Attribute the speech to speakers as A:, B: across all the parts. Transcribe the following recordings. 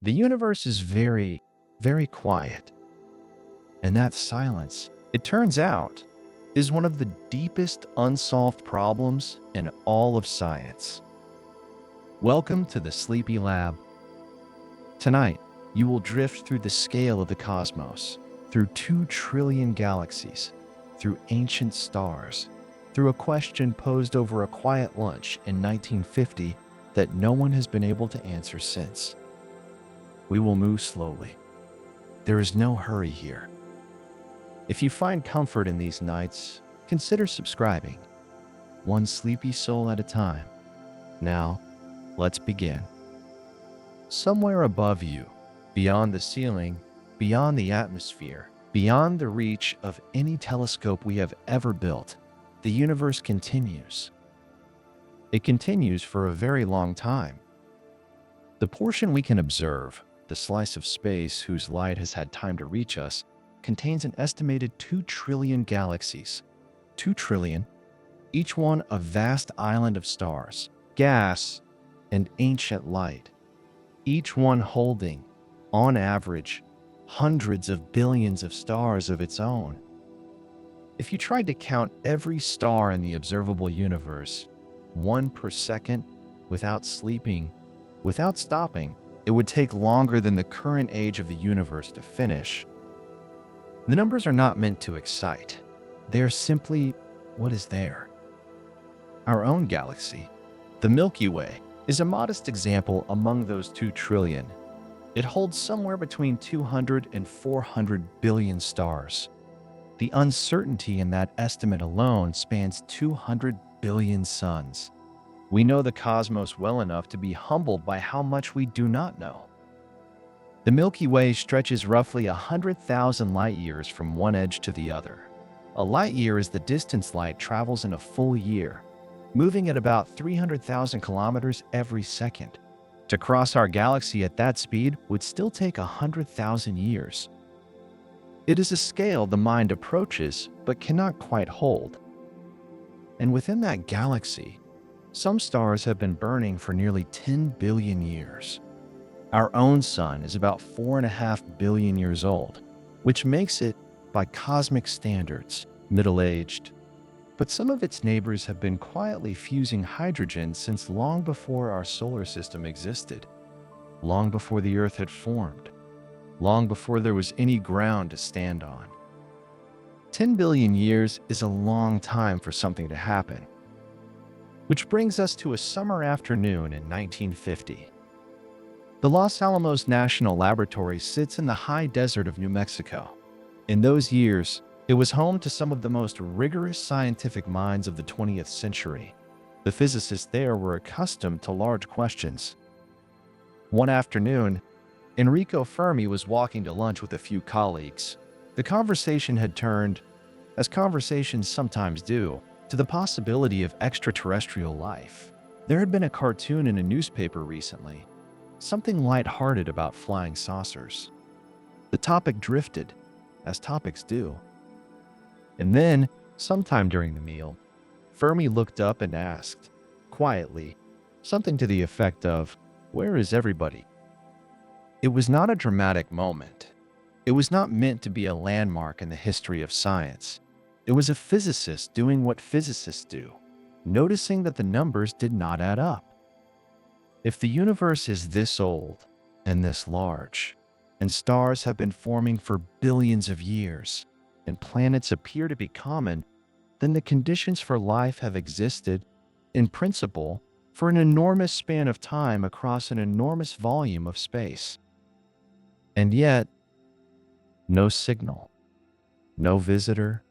A: The universe is very, very quiet. And that silence, it turns out, is one of the deepest unsolved problems in all of science. Welcome to the Sleepy Lab. Tonight, you will drift through the scale of the cosmos, through 2 trillion galaxies, through ancient stars, through a question posed over a quiet lunch in 1950 that no one has been able to answer since. We will move slowly. There is no hurry here. If you find comfort in these nights, consider subscribing, one sleepy soul at a time. Now, let's begin. Somewhere above you, beyond the ceiling, beyond the atmosphere, beyond the reach of any telescope we have ever built, the universe continues. It continues for a very long time. The portion we can observe, the slice of space whose light has had time to reach us, contains an estimated 2 trillion galaxies. 2 trillion, each one a vast island of stars, gas, and ancient light. Each one holding, on average, hundreds of billions of stars of its own. If you tried to count every star in the observable universe, one per second, without sleeping, without stopping, it would take longer than the current age of the universe to finish. The numbers are not meant to excite. They are simply what is there. Our own galaxy, the Milky Way, is a modest example among those 2 trillion. It holds somewhere between 200 and 400 billion stars. The uncertainty in that estimate alone spans 200 billion suns. We know the cosmos well enough to be humbled by how much we do not know. The Milky Way stretches roughly 100,000 light-years from one edge to the other. A light-year is the distance light travels in a full year, moving at about 300,000 kilometers every second. To cross our galaxy at that speed would still take 100,000 years. It is a scale the mind approaches but cannot quite hold. And within that galaxy, some stars have been burning for nearly 10 billion years. Our own sun is about 4.5 billion years old, which makes it, by cosmic standards, middle-aged. But some of its neighbors have been quietly fusing hydrogen since long before our solar system existed, long before the Earth had formed, long before there was any ground to stand on. 10 billion years is a long time for something to happen. Which brings us to a summer afternoon in 1950. The Los Alamos National Laboratory sits in the high desert of New Mexico. In those years, it was home to some of the most rigorous scientific minds of the 20th century. The physicists there were accustomed to large questions. One afternoon, Enrico Fermi was walking to lunch with a few colleagues. The conversation had turned, as conversations sometimes do, to the possibility of extraterrestrial life. There had been a cartoon in a newspaper recently, something lighthearted about flying saucers. The topic drifted, as topics do. And then, sometime during the meal, Fermi looked up and asked, quietly, something to the effect of, "Where is everybody?" It was not a dramatic moment. It was not meant to be a landmark in the history of science. It was a physicist doing what physicists do, noticing that the numbers did not add up. If the universe is this old and this large, and stars have been forming for billions of years, and planets appear to be common, then the conditions for life have existed, in principle, for an enormous span of time across an enormous volume of space. And yet, no signal, no visitor,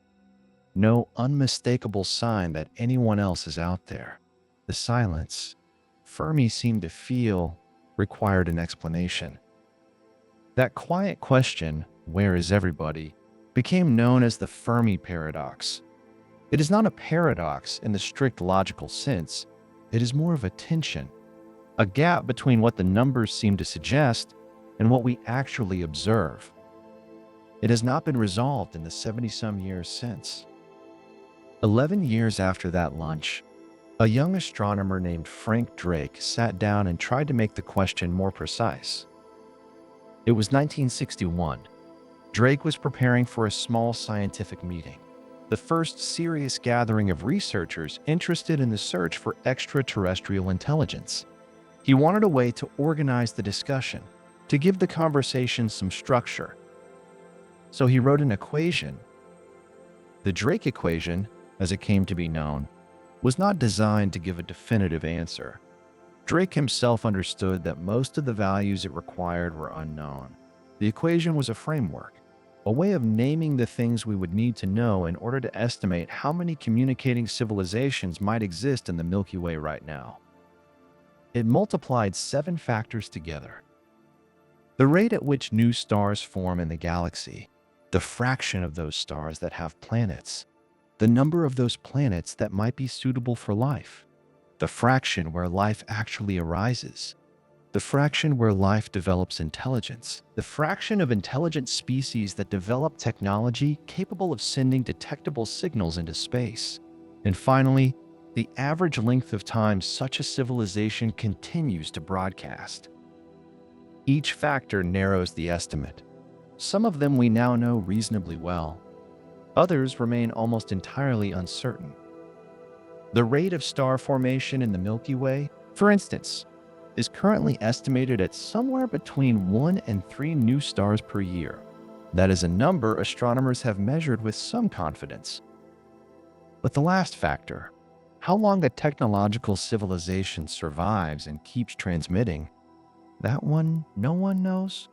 A: no unmistakable sign that anyone else is out there. The silence, Fermi seemed to feel, required an explanation. That quiet question, "Where is everybody?" became known as the Fermi paradox. It is not a paradox in the strict logical sense. It is more of a tension, a gap between what the numbers seem to suggest and what we actually observe. It has not been resolved in the 70-some years since. 11 years after that lunch, a young astronomer named Frank Drake sat down and tried to make the question more precise. It was 1961. Drake was preparing for a small scientific meeting, the first serious gathering of researchers interested in the search for extraterrestrial intelligence. He wanted a way to organize the discussion, to give the conversation some structure. So he wrote an equation. The Drake equation, as it came to be known, was not designed to give a definitive answer. Drake himself understood that most of the values it required were unknown. The equation was a framework, a way of naming the things we would need to know in order to estimate how many communicating civilizations might exist in the Milky Way right now. It multiplied 7 factors together: the rate at which new stars form in the galaxy, the fraction of those stars that have planets, the number of those planets that might be suitable for life, the fraction where life actually arises, the fraction where life develops intelligence, the fraction of intelligent species that develop technology capable of sending detectable signals into space, and finally, the average length of time such a civilization continues to broadcast. Each factor narrows the estimate. Some of them we now know reasonably well. Others remain almost entirely uncertain. The rate of star formation in the Milky Way, for instance, is currently estimated at somewhere between 1 and 3 new stars per year. That is a number astronomers have measured with some confidence. But the last factor, how long a technological civilization survives and keeps transmitting, that one no one knows.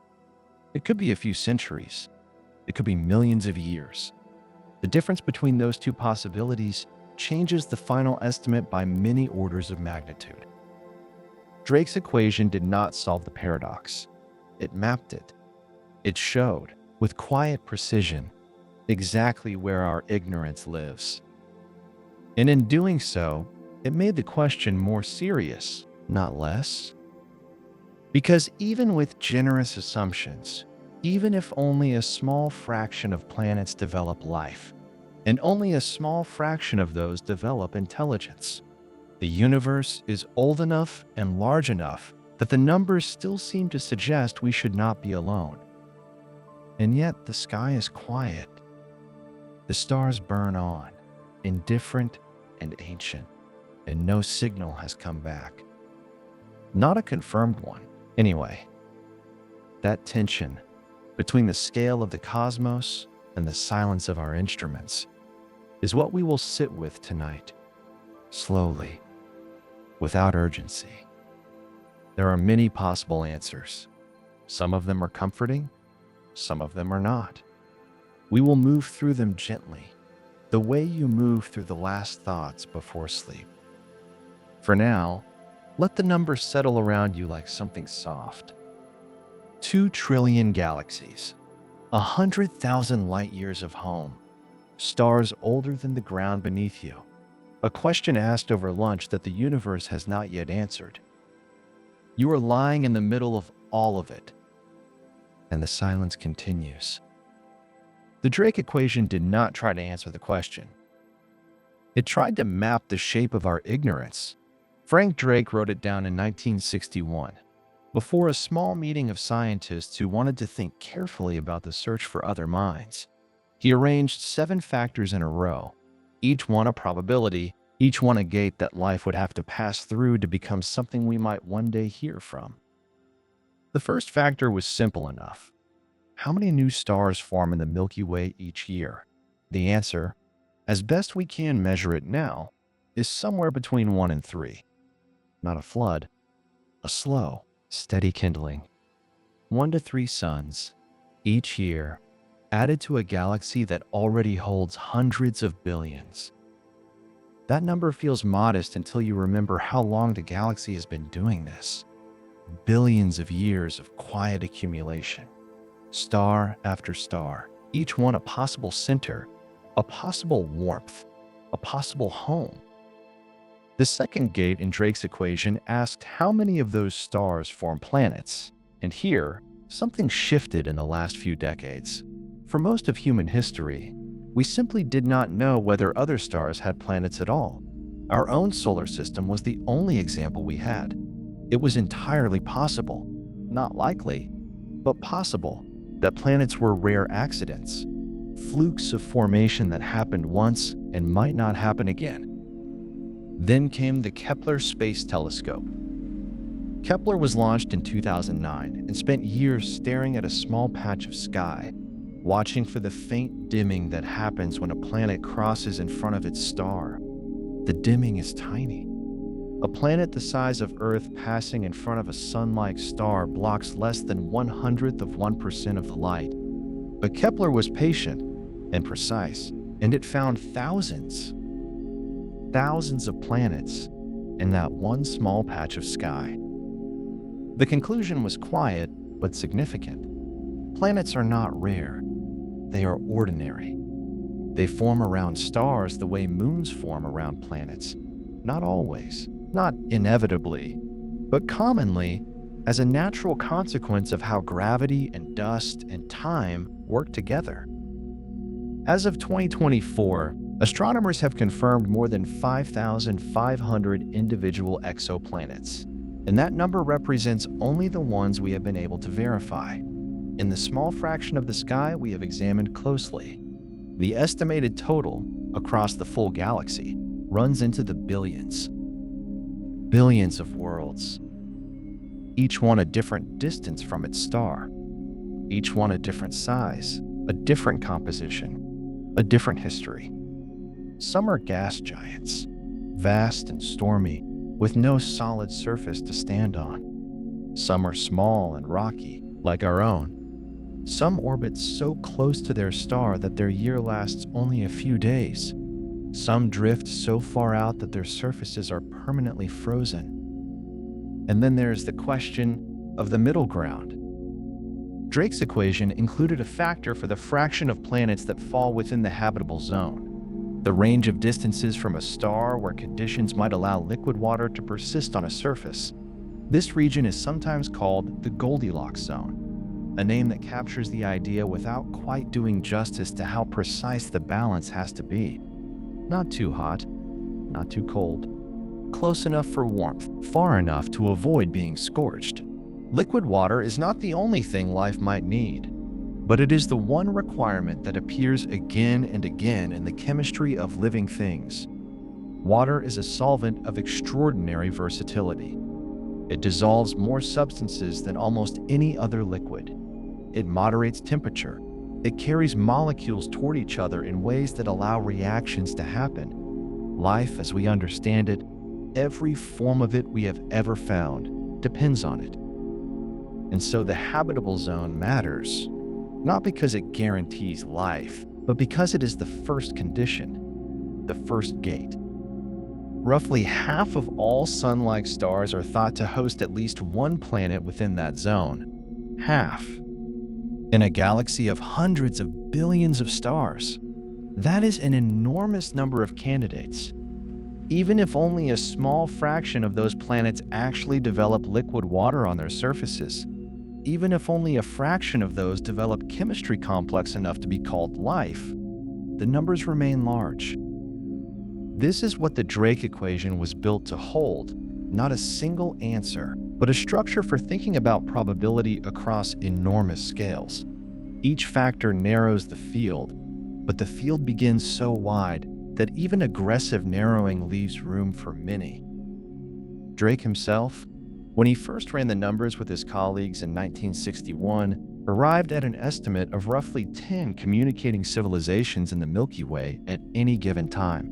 A: It could be a few centuries. It could be millions of years. The difference between those two possibilities changes the final estimate by many orders of magnitude. Drake's equation did not solve the paradox. It mapped it. It showed, with quiet precision, exactly where our ignorance lives. And in doing so, it made the question more serious, not less. Because even with generous assumptions, even if only a small fraction of planets develop life, and only a small fraction of those develop intelligence, the universe is old enough and large enough that the numbers still seem to suggest we should not be alone. And yet the sky is quiet. The stars burn on, indifferent and ancient, and no signal has come back. Not a confirmed one, anyway. That tension between the scale of the cosmos and the silence of our instruments is what we will sit with tonight, slowly, without urgency. There are many possible answers. Some of them are comforting, some of them are not. We will move through them gently, the way you move through the last thoughts before sleep. For now, let the number settle around you like something soft. 2 trillion galaxies, 100,000 light years of home, stars older than the ground beneath you. A question asked over lunch that the universe has not yet answered. You are lying in the middle of all of it, and the silence continues. The Drake equation did not try to answer the question. It tried to map the shape of our ignorance. Frank Drake wrote it down in 1961, before a small meeting of scientists who wanted to think carefully about the search for other minds. He arranged 7 factors in a row, each one a probability, each one a gate that life would have to pass through to become something we might one day hear from. The first factor was simple enough. How many new stars form in the Milky Way each year? The answer, as best we can measure it now, is somewhere between 1 and 3. Not a flood, a slow, steady kindling. 1 to 3 suns, each year, added to a galaxy that already holds hundreds of billions. That number feels modest until you remember how long the galaxy has been doing this. Billions of years of quiet accumulation. Star after star, each one a possible center, a possible warmth, a possible home. The second gate in Drake's equation asked how many of those stars form planets, and here, something shifted in the last few decades. For most of human history, we simply did not know whether other stars had planets at all. Our own solar system was the only example we had. It was entirely possible, not likely, but possible, that planets were rare accidents, flukes of formation that happened once and might not happen again. Then came the Kepler Space Telescope. Kepler was launched in 2009 and spent years staring at a small patch of sky, watching for the faint dimming that happens when a planet crosses in front of its star. The dimming is tiny. A planet the size of Earth passing in front of a sun-like star blocks less than 1/100% of the light. But Kepler was patient and precise, and it found thousands of planets in that one small patch of sky. The conclusion was quiet but significant. Planets are not rare. They are ordinary. They form around stars the way moons form around planets. Not always, not inevitably, but commonly as a natural consequence of how gravity and dust and time work together. As of 2024, astronomers have confirmed more than 5,500 individual exoplanets, and that number represents only the ones we have been able to verify. In the small fraction of the sky we have examined closely, the estimated total across the full galaxy runs into the billions. Billions of worlds, each one a different distance from its star, each one a different size, a different composition, a different history. Some are gas giants, vast and stormy, with no solid surface to stand on. Some are small and rocky, like our own. Some orbit so close to their star that their year lasts only a few days. Some drift so far out that their surfaces are permanently frozen. And then there's the question of the middle ground. Drake's equation included a factor for the fraction of planets that fall within the habitable zone, the range of distances from a star where conditions might allow liquid water to persist on a surface. This region is sometimes called the Goldilocks zone, a name that captures the idea without quite doing justice to how precise the balance has to be. Not too hot, not too cold. Close enough for warmth, far enough to avoid being scorched. Liquid water is not the only thing life might need, but it is the one requirement that appears again and again in the chemistry of living things. Water is a solvent of extraordinary versatility. It dissolves more substances than almost any other liquid. It moderates temperature. It carries molecules toward each other in ways that allow reactions to happen. Life, as we understand it, every form of it we have ever found, depends on it. And so the habitable zone matters, not because it guarantees life, but because it is the first condition, the first gate. Roughly half of all sun-like stars are thought to host at least one planet within that zone. Half. In a galaxy of hundreds of billions of stars, that is an enormous number of candidates. Even if only a small fraction of those planets actually develop liquid water on their surfaces, even if only a fraction of those develop chemistry complex enough to be called life, the numbers remain large. This is what the Drake equation was built to hold, not a single answer, but a structure for thinking about probability across enormous scales. Each factor narrows the field, but the field begins so wide that even aggressive narrowing leaves room for many. Drake himself, when he first ran the numbers with his colleagues in 1961, arrived at an estimate of roughly 10 communicating civilizations in the Milky Way at any given time.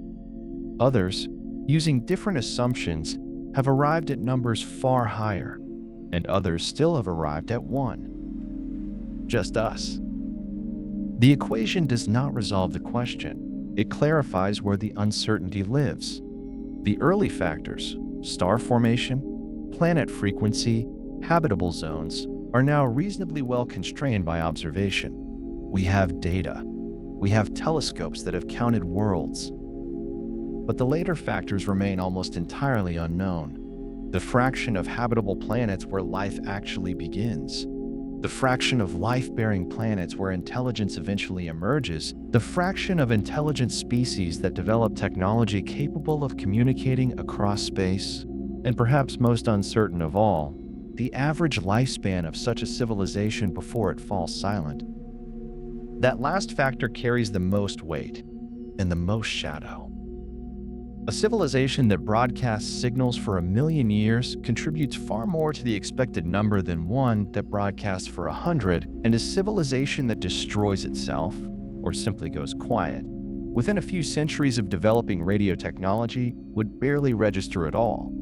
A: Others, using different assumptions, have arrived at numbers far higher, and others still have arrived at 1. Just us. The equation does not resolve the question. It clarifies where the uncertainty lives. The early factors, star formation, planet frequency, habitable zones, are now reasonably well constrained by observation. We have data. We have telescopes that have counted worlds. But the later factors remain almost entirely unknown. The fraction of habitable planets where life actually begins, the fraction of life-bearing planets where intelligence eventually emerges, the fraction of intelligent species that develop technology capable of communicating across space, and perhaps most uncertain of all, the average lifespan of such a civilization before it falls silent. That last factor carries the most weight and the most shadow. A civilization that broadcasts signals for 1,000,000 years contributes far more to the expected number than one that broadcasts for 100, and a civilization that destroys itself, or simply goes quiet, within a few centuries of developing radio technology would barely register at all.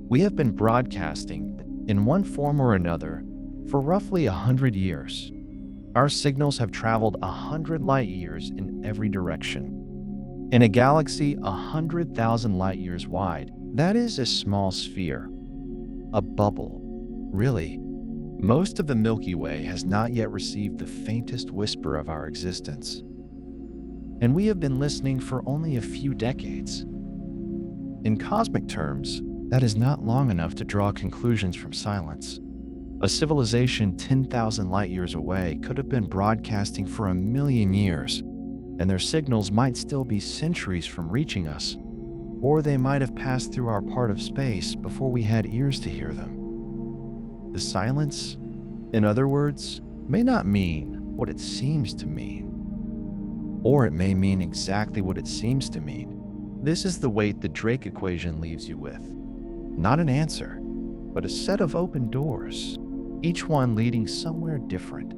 A: We have been broadcasting, in one form or another, for roughly 100 years. Our signals have traveled 100 light years in every direction. In a galaxy 100,000 light years wide, that is a small sphere, a bubble. Really, most of the Milky Way has not yet received the faintest whisper of our existence. And we have been listening for only a few decades. In cosmic terms, that is not long enough to draw conclusions from silence. A civilization 10,000 light years away could have been broadcasting for 1,000,000 years, and their signals might still be centuries from reaching us, or they might have passed through our part of space before we had ears to hear them. The silence, in other words, may not mean what it seems to mean, or it may mean exactly what it seems to mean. This is the weight the Drake equation leaves you with. Not an answer, but a set of open doors, each one leading somewhere different.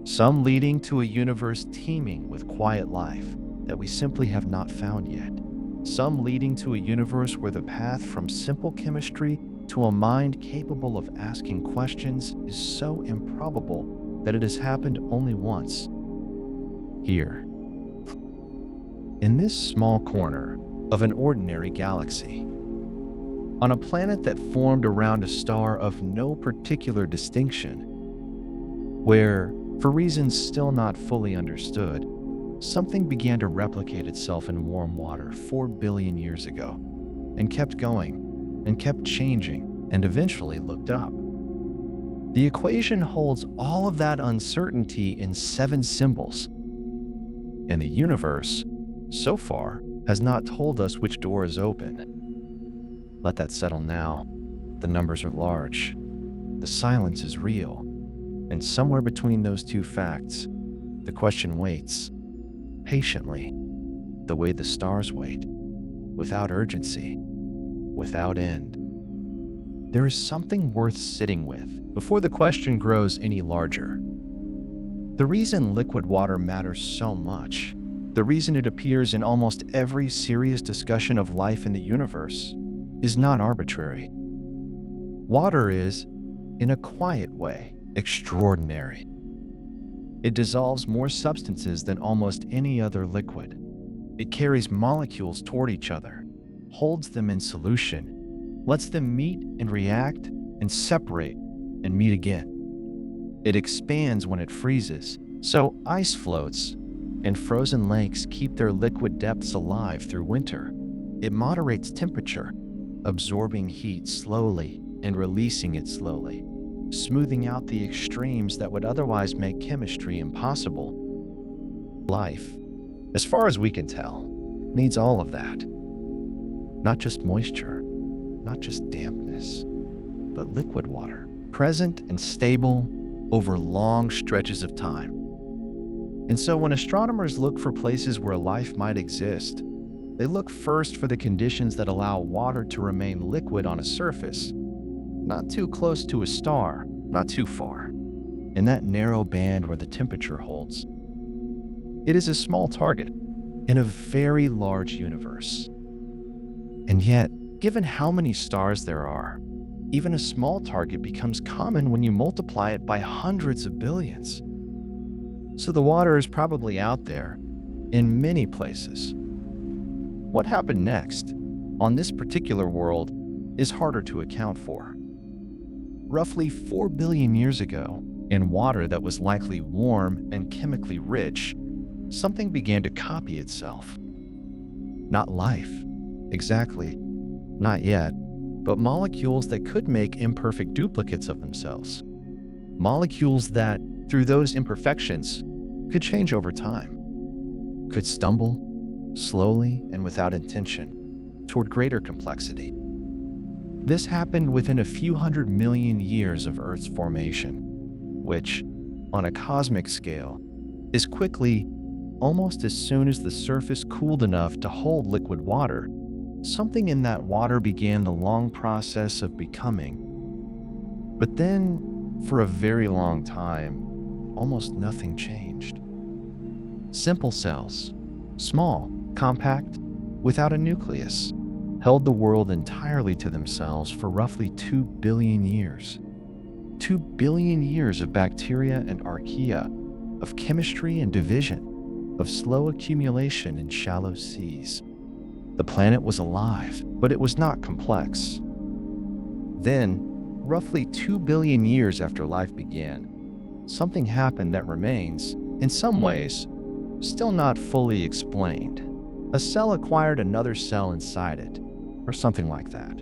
A: Some leading to a universe teeming with quiet life that we simply have not found yet. Some leading to a universe where the path from simple chemistry to a mind capable of asking questions is so improbable that it has happened only once. Here, in this small corner of an ordinary galaxy, on a planet that formed around a star of no particular distinction, where, for reasons still not fully understood, something began to replicate itself in warm water 4 billion years ago, and kept going, and kept changing, and eventually looked up. The equation holds all of that uncertainty in 7 symbols. And the universe, so far, has not told us which door is open. Let that settle now. The numbers are large. The silence is real. And somewhere between those two facts, the question waits, patiently, the way the stars wait, without urgency, without end. There is something worth sitting with before the question grows any larger. The reason liquid water matters so much, the reason it appears in almost every serious discussion of life in the universe, is not arbitrary. Water is, in a quiet way, extraordinary. It dissolves more substances than almost any other liquid. It carries molecules toward each other, holds them in solution, lets them meet and react and separate and meet again. It expands when it freezes, so ice floats, and frozen lakes keep their liquid depths alive through winter. It moderates temperature, absorbing heat slowly and releasing it slowly, smoothing out the extremes that would otherwise make chemistry impossible. Life, as far as we can tell, needs all of that. Not just moisture, not just dampness, but liquid water, present and stable over long stretches of time. And so when astronomers look for places where life might exist, they look first for the conditions that allow water to remain liquid on a surface, not too close to a star, not too far, in that narrow band where the temperature holds. It is a small target in a very large universe. And yet, given how many stars there are, even a small target becomes common when you multiply it by hundreds of billions. So the water is probably out there, in many places. What happened next, on this particular world, is harder to account for. Roughly 4 billion years ago, in water that was likely warm and chemically rich, something began to copy itself. Not life, exactly, not yet, but molecules that could make imperfect duplicates of themselves. Molecules that, through those imperfections, could change over time, could stumble, slowly and without intention, toward greater complexity. This happened within a few 100 million years of Earth's formation, which, on a cosmic scale, is quickly, almost as soon as the surface cooled enough to hold liquid water, something in that water began the long process of becoming. But then, for a very long time, almost nothing changed. Simple cells, small, compact, without a nucleus, held the world entirely to themselves for roughly 2 billion years. 2 billion years of bacteria and archaea, of chemistry and division, of slow accumulation in shallow seas. The planet was alive, but it was not complex. Then, roughly 2 billion years after life began, something happened that remains, in some ways, still not fully explained. A cell acquired another cell inside it, or something like that.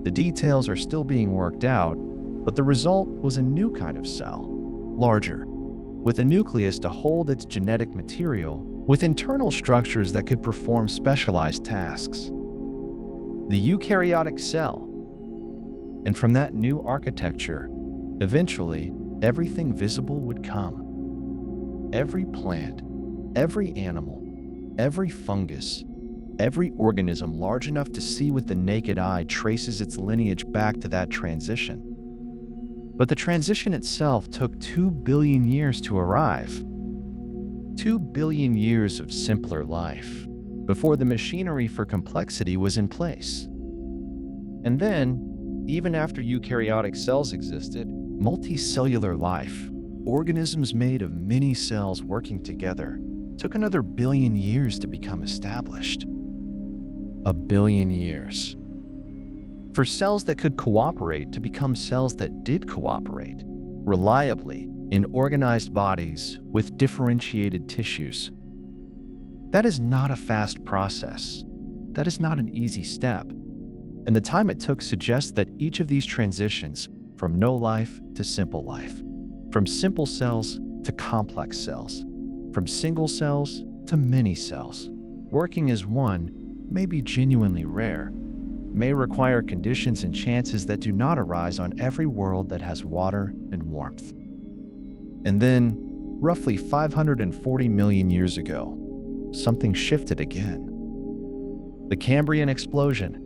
A: The details are still being worked out, but the result was a new kind of cell, larger, with a nucleus to hold its genetic material, with internal structures that could perform specialized tasks. The eukaryotic cell. And from that new architecture, eventually, everything visible would come. Every plant, every animal, every fungus, every organism large enough to see with the naked eye traces its lineage back to that transition. But the transition itself took 2 billion years to arrive. 2 billion years of simpler life, before the machinery for complexity was in place. And then, even after eukaryotic cells existed, multicellular life, organisms made of many cells working together, took another billion years to become established. A billion years. For cells that could cooperate to become cells that did cooperate, reliably, in organized bodies with differentiated tissues. That is not a fast process. That is not an easy step. And the time it took suggests that each of these transitions, from no life to simple life, from simple cells to complex cells, from single cells to many cells, working as one, may be genuinely rare, may require conditions and chances that do not arise on every world that has water and warmth. And then, roughly 540 million years ago, something shifted again. The Cambrian explosion.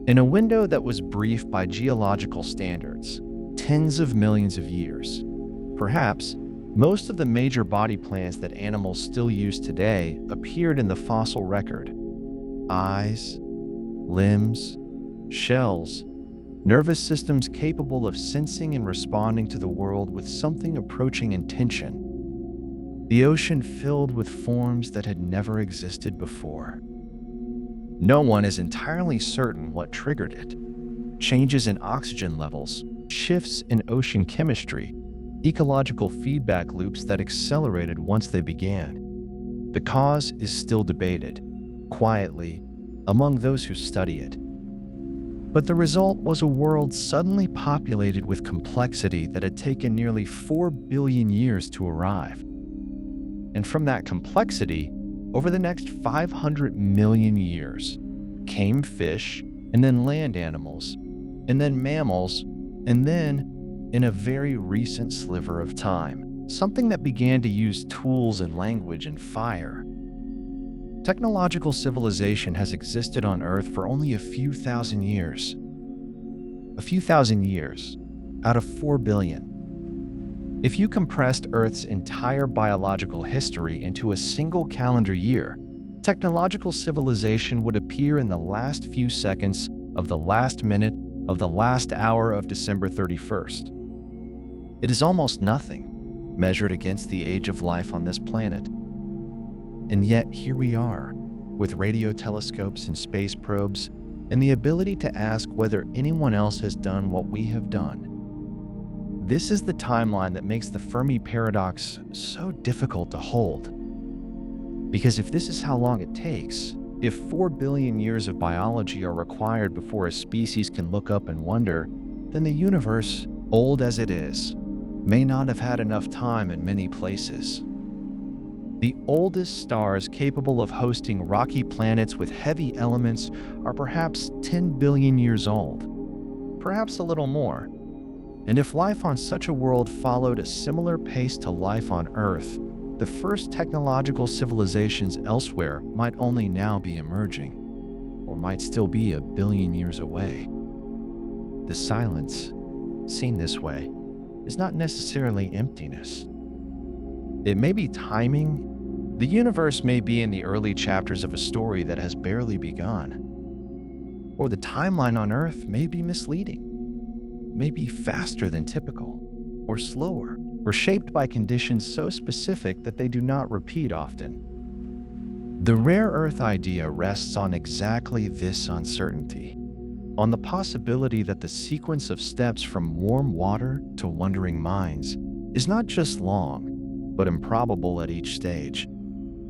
A: In a window that was brief by geological standards, tens of millions of years, perhaps, most of the major body plans that animals still use today appeared in the fossil record. Eyes, limbs, shells, nervous systems capable of sensing and responding to the world with something approaching intention. The ocean filled with forms that had never existed before. No one is entirely certain what triggered it. Changes in oxygen levels, shifts in ocean chemistry, ecological feedback loops that accelerated once they began. The cause is still debated, quietly, among those who study it. But the result was a world suddenly populated with complexity that had taken nearly 4 billion years to arrive. And from that complexity, over the next 500 million years, came fish, and then land animals, and then mammals, and then, in a very recent sliver of time, something that began to use tools and language and fire. Technological civilization has existed on Earth for only a few thousand years. A few thousand years, out of 4 billion. If you compressed Earth's entire biological history into a single calendar year, technological civilization would appear in the last few seconds of the last minute of the last hour of December 31st. It is almost nothing, measured against the age of life on this planet. And yet here we are, with radio telescopes and space probes, and the ability to ask whether anyone else has done what we have done. This is the timeline that makes the Fermi paradox so difficult to hold. Because if this is how long it takes, if 4 billion years of biology are required before a species can look up and wonder, then the universe, old as it is, may not have had enough time in many places. The oldest stars capable of hosting rocky planets with heavy elements are perhaps 10 billion years old. perhaps a little more. And if life on such a world followed a similar pace to life on Earth, the first technological civilizations elsewhere might only now be emerging, or might still be a billion years away. The silence, seen this way, is not necessarily emptiness. It may be timing. The universe may be in the early chapters of a story that has barely begun. Or the timeline on Earth may be misleading, may be faster than typical, or slower, or shaped by conditions so specific that they do not repeat often. The rare Earth idea rests on exactly this uncertainty, on the possibility that the sequence of steps from warm water to wondering minds is not just long, but improbable at each stage.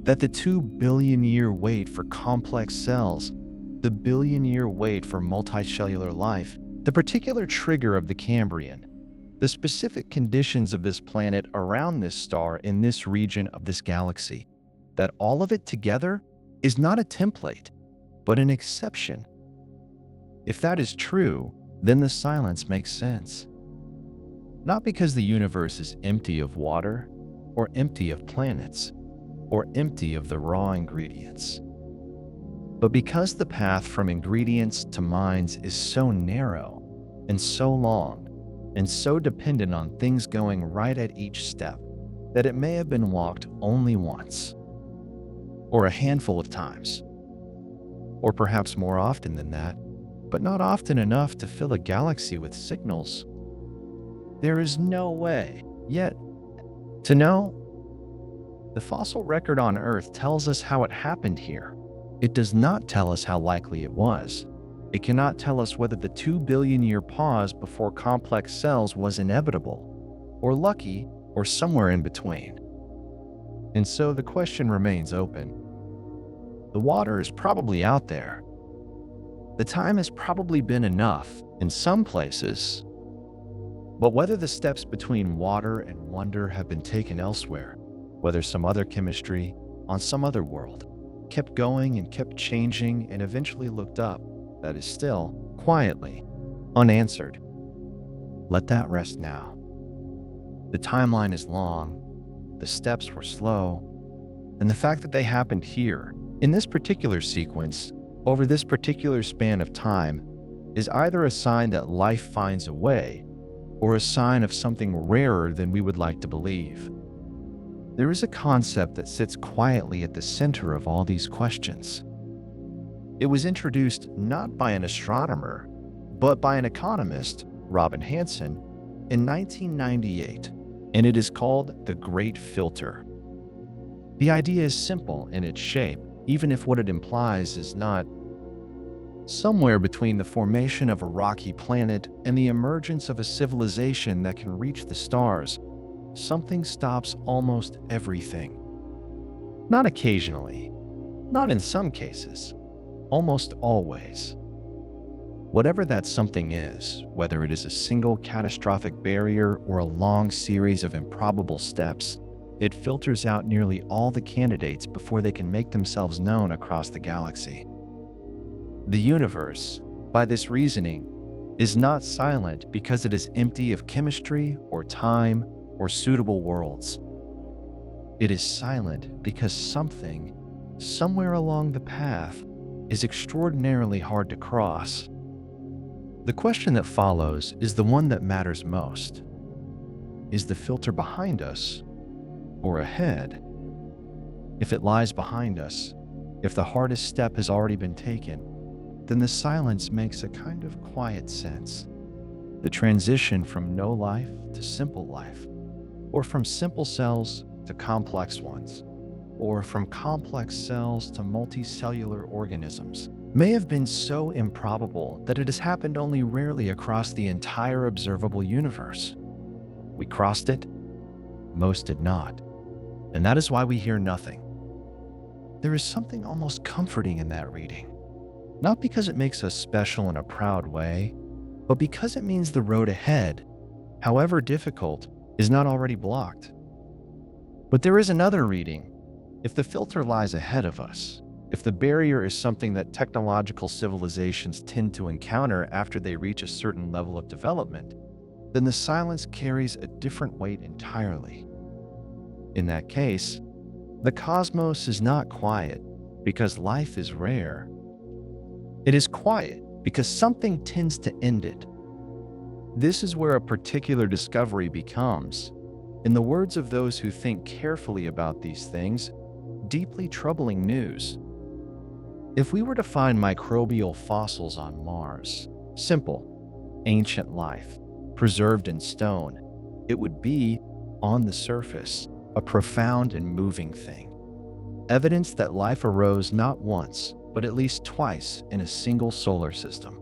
A: That the 2 billion-year wait for complex cells, the billion-year wait for multicellular life, the particular trigger of the Cambrian, the specific conditions of this planet around this star in this region of this galaxy, that all of it together is not a template, but an exception. If that is true, then the silence makes sense. Not because the universe is empty of water, or empty of planets, or empty of the raw ingredients, but because the path from ingredients to minds is so narrow, and so long, and so dependent on things going right at each step, that it may have been walked only once, or a handful of times, or perhaps more often than that, but not often enough to fill a galaxy with signals. There is no way, yet, to know. The fossil record on Earth tells us how it happened here. It does not tell us how likely it was. It cannot tell us whether the 2 billion-year pause before complex cells was inevitable, or lucky, or somewhere in between. And so the question remains open. The water is probably out there. The time has probably been enough in some places. But whether the steps between water and wonder have been taken elsewhere, whether some other chemistry on some other world kept going and kept changing and eventually looked up, that is still, quietly, unanswered. Let that rest now. The timeline is long, the steps were slow, and the fact that they happened here, in this particular sequence, over this particular span of time, is either a sign that life finds a way, or a sign of something rarer than we would like to believe. There is a concept that sits quietly at the center of all these questions. It was introduced not by an astronomer, but by an economist, Robin Hanson, in 1998, and it is called the Great Filter. The idea is simple in its shape, even if what it implies is not. Somewhere between the formation of a rocky planet and the emergence of a civilization that can reach the stars, something stops almost everything. Not occasionally, not in some cases, almost always. Whatever that something is, whether it is a single catastrophic barrier or a long series of improbable steps, it filters out nearly all the candidates before they can make themselves known across the galaxy. The universe, by this reasoning, is not silent because it is empty of chemistry or time or suitable worlds. It is silent because something, somewhere along the path, is extraordinarily hard to cross. The question that follows is the one that matters most. Is the filter behind us or ahead? If it lies behind us, if the hardest step has already been taken, then the silence makes a kind of quiet sense. The transition from no life to simple life, or from simple cells to complex ones, or from complex cells to multicellular organisms, may have been so improbable that it has happened only rarely across the entire observable universe. We crossed it, most did not, and that is why we hear nothing. There is something almost comforting in that reading, not because it makes us special in a proud way, but because it means the road ahead, however difficult, is not already blocked. But there is another reading. If the filter lies ahead of us, If the barrier is something that technological civilizations tend to encounter after they reach a certain level of development, then the silence carries a different weight entirely. In that case, the cosmos is not quiet because life is rare. It is quiet because something tends to end it. This is where a particular discovery becomes, in the words of those who think carefully about these things, deeply troubling news. If we were to find microbial fossils on Mars, simple, ancient life, preserved in stone, it would be, on the surface, a profound and moving thing. Evidence that life arose not once, but at least twice in a single solar system.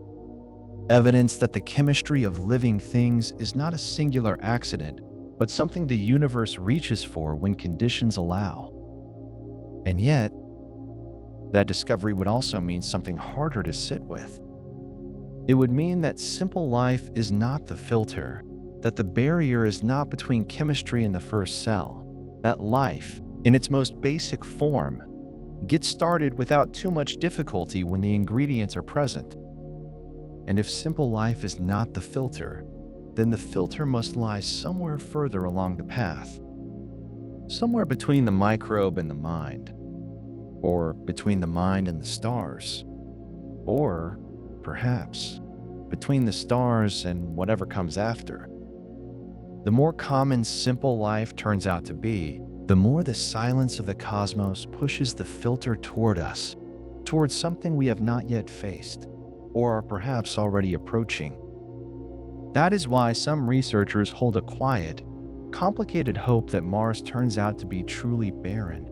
A: Evidence that the chemistry of living things is not a singular accident, but something the universe reaches for when conditions allow. And yet, that discovery would also mean something harder to sit with. It would mean that simple life is not the filter, that the barrier is not between chemistry and the first cell, that life, in its most basic form, gets started without too much difficulty when the ingredients are present. And if simple life is not the filter, then the filter must lie somewhere further along the path, somewhere between the microbe and the mind, or between the mind and the stars, or perhaps between the stars and whatever comes after. The more common simple life turns out to be, the more the silence of the cosmos pushes the filter toward us, towards something we have not yet faced, or are perhaps already approaching. That is why some researchers hold a quiet, complicated hope that Mars turns out to be truly barren.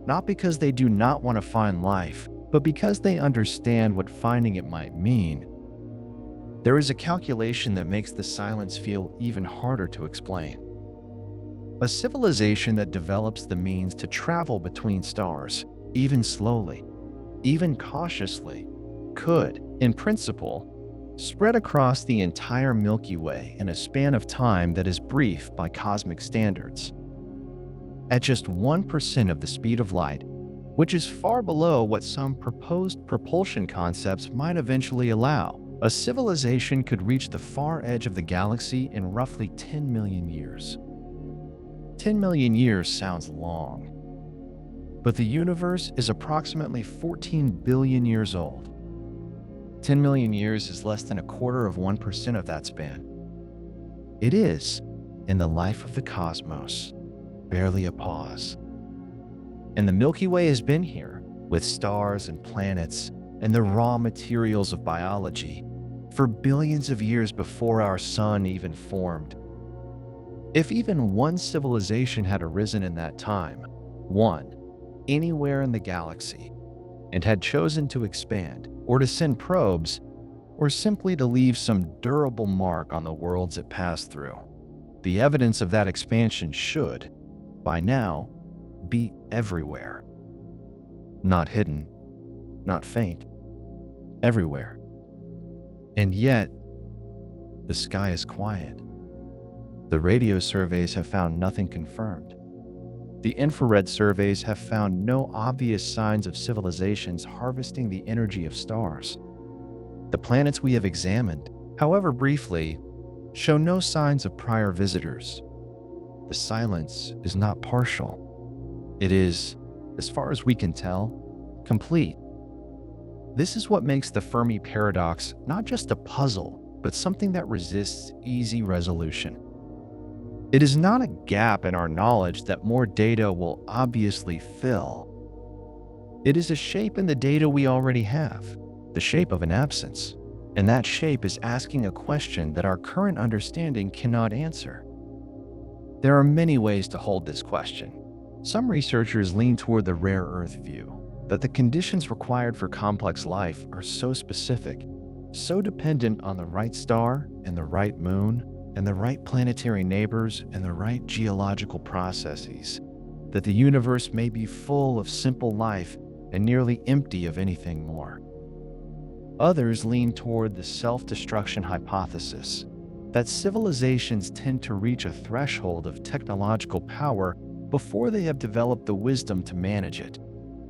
A: Not because they do not want to find life, but because they understand what finding it might mean. There is a calculation that makes the silence feel even harder to explain. A civilization that develops the means to travel between stars, even slowly, even cautiously, could, in principle, spread across the entire Milky Way in a span of time that is brief by cosmic standards. At just 1% of the speed of light, which is far below what some proposed propulsion concepts might eventually allow, a civilization could reach the far edge of the galaxy in roughly 10 million years. 10 million years sounds long, but the universe is approximately 14 billion years old. 10 million years is less than 1/4 of that span. It is, in the life of the cosmos, barely a pause. And the Milky Way has been here, with stars and planets and the raw materials of biology, for billions of years before our sun even formed. If even one civilization had arisen in that time, one, anywhere in the galaxy, and had chosen to expand, or to send probes, or simply to leave some durable mark on the worlds it passed through, the evidence of that expansion should, by now, be everywhere. Not hidden, not faint, everywhere. And yet, the sky is quiet. The radio surveys have found nothing confirmed. The infrared surveys have found no obvious signs of civilizations harvesting the energy of stars. The planets we have examined, however briefly, show no signs of prior visitors. The silence is not partial. It is, as far as we can tell, complete. This is what makes the Fermi paradox not just a puzzle, but something that resists easy resolution. It is not a gap in our knowledge that more data will obviously fill. It is a shape in the data we already have, the shape of an absence, and that shape is asking a question that our current understanding cannot answer. There are many ways to hold this question. Some researchers lean toward the rare Earth view, that the conditions required for complex life are so specific, so dependent on the right star and the right moon, and the right planetary neighbors and the right geological processes, that the universe may be full of simple life and nearly empty of anything more. Others lean toward the self-destruction hypothesis, that civilizations tend to reach a threshold of technological power before they have developed the wisdom to manage it.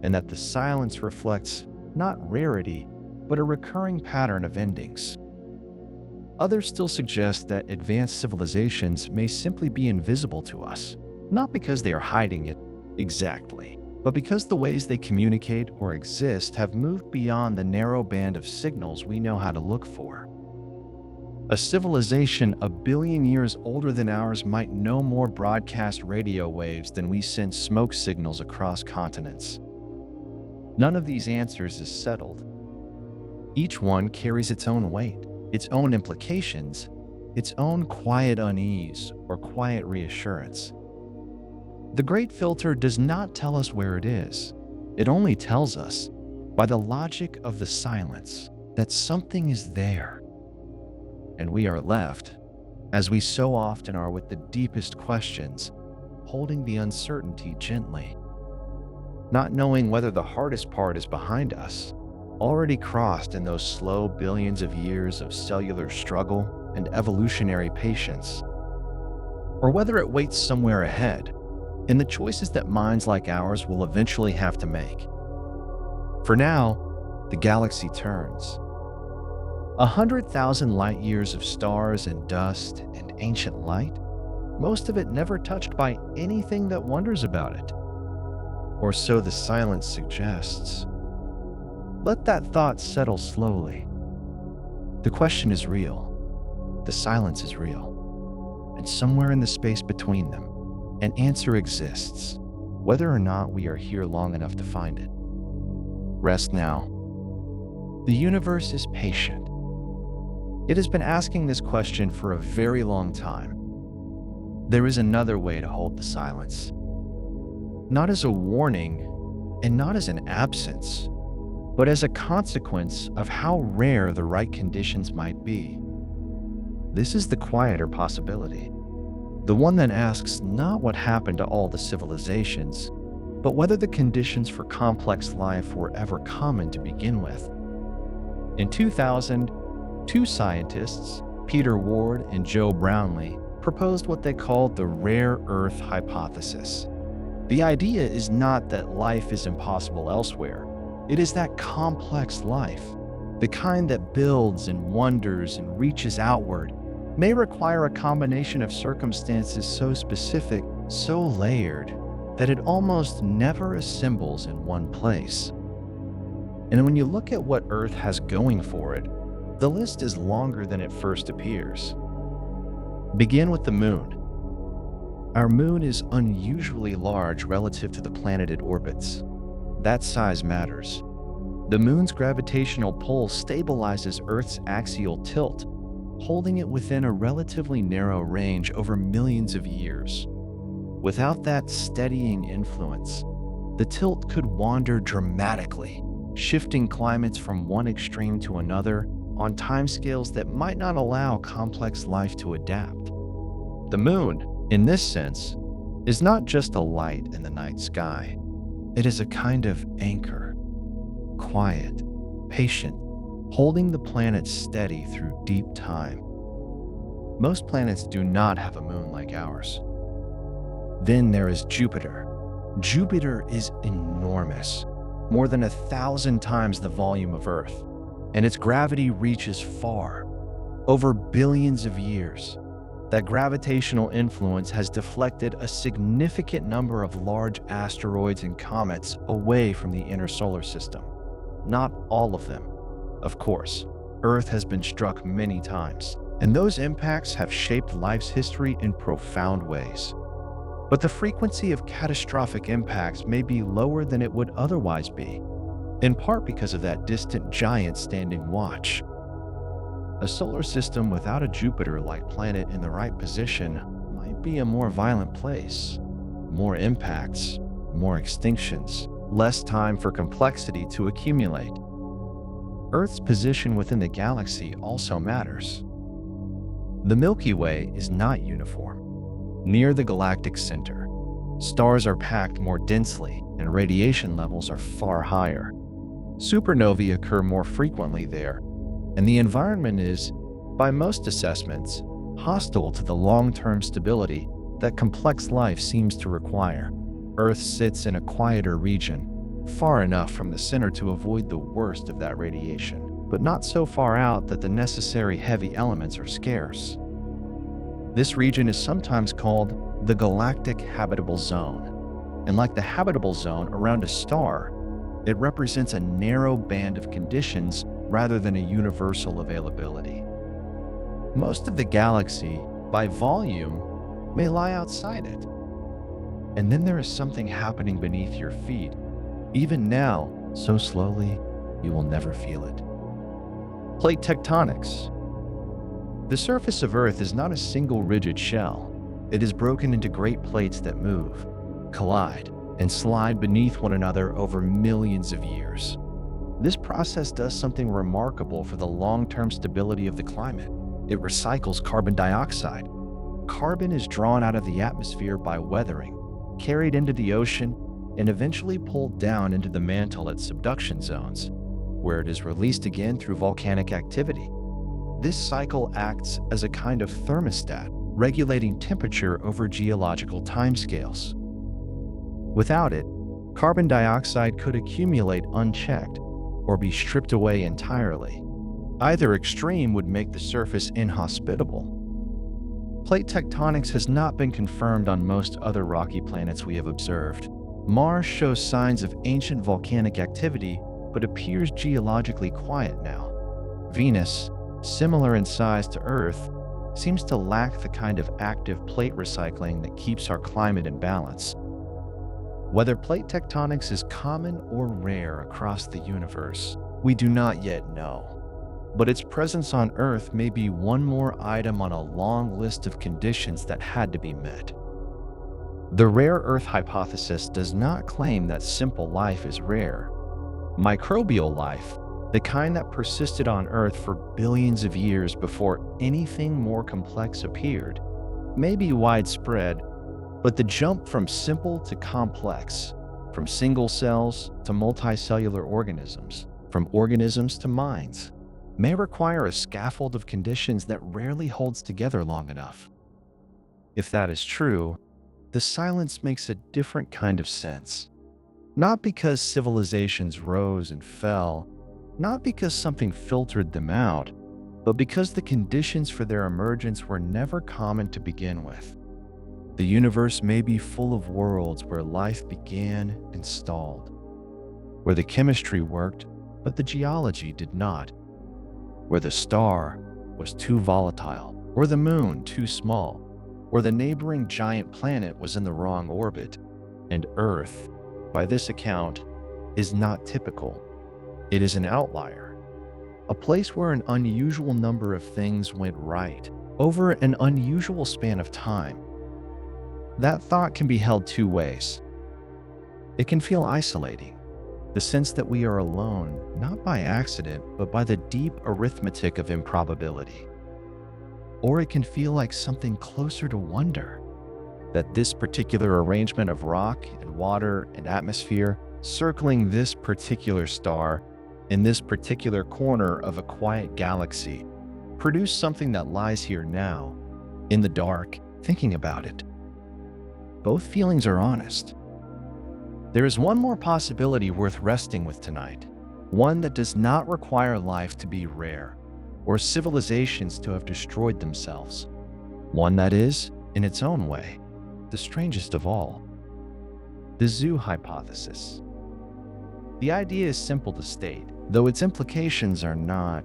A: and that the silence reflects not rarity, but a recurring pattern of endings. Others still suggest that advanced civilizations may simply be invisible to us, not because they are hiding it exactly, but because the ways they communicate or exist have moved beyond the narrow band of signals we know how to look for. A civilization a billion years older than ours might no more broadcast radio waves than we send smoke signals across continents. None of these answers is settled. Each one carries its own weight, its own implications, its own quiet unease or quiet reassurance. The Great Filter does not tell us where it is. It only tells us, by the logic of the silence, that something is there. And we are left, as we so often are with the deepest questions, holding the uncertainty gently, not knowing whether the hardest part is behind us, already crossed in those slow billions of years of cellular struggle and evolutionary patience, or whether it waits somewhere ahead, in the choices that minds like ours will eventually have to make. For now, the galaxy turns. 100,000 light years of stars and dust and ancient light, most of it never touched by anything that wonders about it. Or so the silence suggests. Let that thought settle slowly. The question is real. The silence is real. And somewhere in the space between them, an answer exists, whether or not we are here long enough to find it. Rest now. The universe is patient. It has been asking this question for a very long time. There is another way to hold the silence. Not as a warning and not as an absence, but as a consequence of how rare the right conditions might be. This is the quieter possibility, the one that asks not what happened to all the civilizations, but whether the conditions for complex life were ever common to begin with. In 2000, two scientists, Peter Ward and Joe Brownlee, proposed what they called the rare earth hypothesis. The idea is not that life is impossible elsewhere. It is that complex life, the kind that builds and wonders and reaches outward, may require a combination of circumstances so specific, so layered, that it almost never assembles in one place. And when you look at what Earth has going for it, the list is longer than it first appears. Begin with the moon. Our moon is unusually large relative to the planet it orbits. That size matters. The moon's gravitational pull stabilizes Earth's axial tilt, holding it within a relatively narrow range over millions of years. Without that steadying influence, the tilt could wander dramatically, shifting climates from one extreme to another on timescales that might not allow complex life to adapt. The moon, in this sense, is not just a light in the night sky. It is a kind of anchor, quiet, patient, holding the planet steady through deep time. Most planets do not have a moon like ours. Then there is Jupiter. Jupiter is enormous, more than 1,000 times the volume of Earth, and its gravity reaches far, over billions of years. That gravitational influence has deflected a significant number of large asteroids and comets away from the inner solar system. Not all of them. Of course, Earth has been struck many times, and those impacts have shaped life's history in profound ways. But the frequency of catastrophic impacts may be lower than it would otherwise be, in part because of that distant giant standing watch. A solar system without a Jupiter-like planet in the right position might be a more violent place. More impacts, more extinctions, less time for complexity to accumulate. Earth's position within the galaxy also matters. The Milky Way is not uniform. Near the galactic center, stars are packed more densely and radiation levels are far higher. Supernovae occur more frequently there, and the environment is, by most assessments, hostile to the long-term stability that complex life seems to require. Earth sits in a quieter region, far enough from the center to avoid the worst of that radiation, but not so far out that the necessary heavy elements are scarce. This region is sometimes called the galactic habitable zone, and like the habitable zone around a star, it represents a narrow band of conditions rather than a universal availability. Most of the galaxy, by volume, may lie outside it. And then there is something happening beneath your feet, even now, so slowly you will never feel it. Plate tectonics. The surface of Earth is not a single rigid shell. It is broken into great plates that move, collide, and slide beneath one another over millions of years. This process does something remarkable for the long-term stability of the climate. It recycles carbon dioxide. Carbon is drawn out of the atmosphere by weathering, carried into the ocean, and eventually pulled down into the mantle at subduction zones, where it is released again through volcanic activity. This cycle acts as a kind of thermostat, regulating temperature over geological timescales. Without it, carbon dioxide could accumulate unchecked or be stripped away entirely. Either extreme would make the surface inhospitable. Plate tectonics has not been confirmed on most other rocky planets we have observed. Mars shows signs of ancient volcanic activity, but appears geologically quiet now. Venus, similar in size to Earth, seems to lack the kind of active plate recycling that keeps our climate in balance. Whether plate tectonics is common or rare across the universe, we do not yet know. But its presence on Earth may be one more item on a long list of conditions that had to be met. The rare Earth hypothesis does not claim that simple life is rare. Microbial life, the kind that persisted on Earth for billions of years before anything more complex appeared, may be widespread, but the jump from simple to complex, from single cells to multicellular organisms, from organisms to minds, may require a scaffold of conditions that rarely holds together long enough. If that is true, the silence makes a different kind of sense. Not because civilizations rose and fell, not because something filtered them out, but because the conditions for their emergence were never common to begin with. The universe may be full of worlds where life began and stalled, where the chemistry worked, but the geology did not, where the star was too volatile, or the moon too small, or the neighboring giant planet was in the wrong orbit, and Earth, by this account, is not typical. It is an outlier, a place where an unusual number of things went right over an unusual span of time. That thought can be held two ways. It can feel isolating, the sense that we are alone, not by accident, but by the deep arithmetic of improbability. Or it can feel like something closer to wonder, that this particular arrangement of rock and water and atmosphere circling this particular star in this particular corner of a quiet galaxy produced something that lies here now, in the dark, thinking about it. Both feelings are honest. There is one more possibility worth resting with tonight, one that does not require life to be rare or civilizations to have destroyed themselves. One that is, in its own way, the strangest of all. The zoo hypothesis. The idea is simple to state, though its implications are not.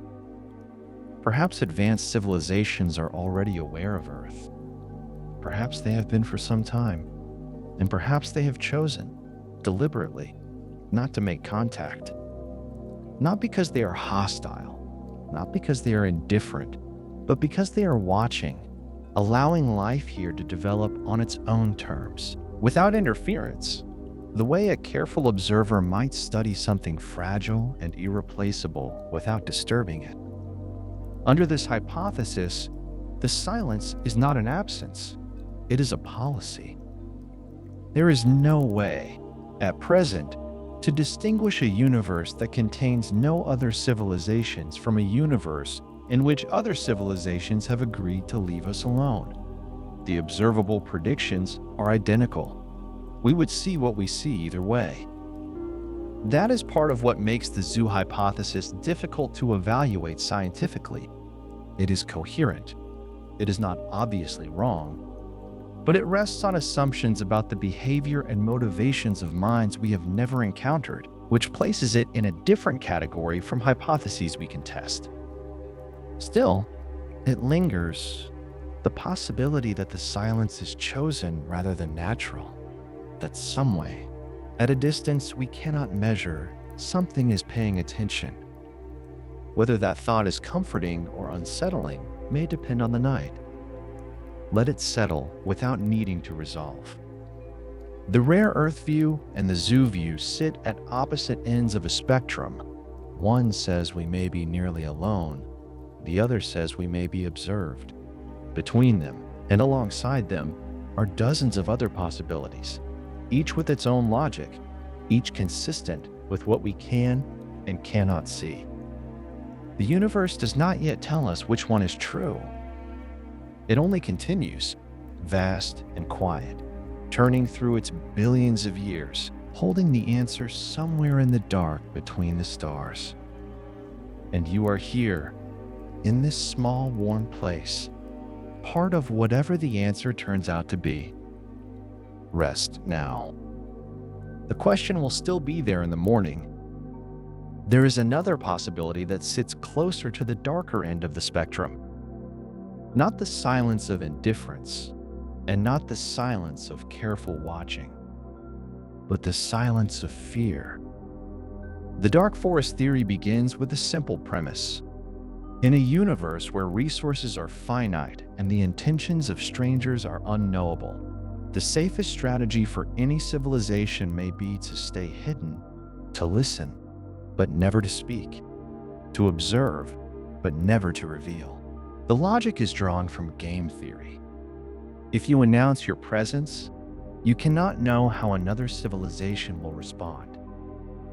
A: Perhaps advanced civilizations are already aware of Earth. Perhaps they have been for some time, and perhaps they have chosen, deliberately, not to make contact. Not because they are hostile, not because they are indifferent, but because they are watching, allowing life here to develop on its own terms, without interference, the way a careful observer might study something fragile and irreplaceable without disturbing it. Under this hypothesis, the silence is not an absence, it is a policy. There is no way, at present, to distinguish a universe that contains no other civilizations from a universe in which other civilizations have agreed to leave us alone. The observable predictions are identical. We would see what we see either way. That is part of what makes the zoo hypothesis difficult to evaluate scientifically. It is coherent. It is not obviously wrong, but it rests on assumptions about the behavior and motivations of minds we have never encountered, which places it in a different category from hypotheses we can test. Still, it lingers, the possibility that the silence is chosen rather than natural, that some way, at a distance we cannot measure, something is paying attention. Whether that thought is comforting or unsettling may depend on the night. Let it settle without needing to resolve. The rare Earth view and the zoo view sit at opposite ends of a spectrum. One says we may be nearly alone. The other says we may be observed. Between them and alongside them are dozens of other possibilities, each with its own logic, each consistent with what we can and cannot see. The universe does not yet tell us which one is true. It only continues, vast and quiet, turning through its billions of years, holding the answer somewhere in the dark between the stars. And you are here, in this small, warm place, part of whatever the answer turns out to be. Rest now. The question will still be there in the morning. There is another possibility that sits closer to the darker end of the spectrum. Not the silence of indifference, and not the silence of careful watching, but the silence of fear. The dark forest theory begins with a simple premise. In a universe where resources are finite and the intentions of strangers are unknowable, the safest strategy for any civilization may be to stay hidden, to listen, but never to speak, to observe, but never to reveal. The logic is drawn from game theory. If you announce your presence, you cannot know how another civilization will respond.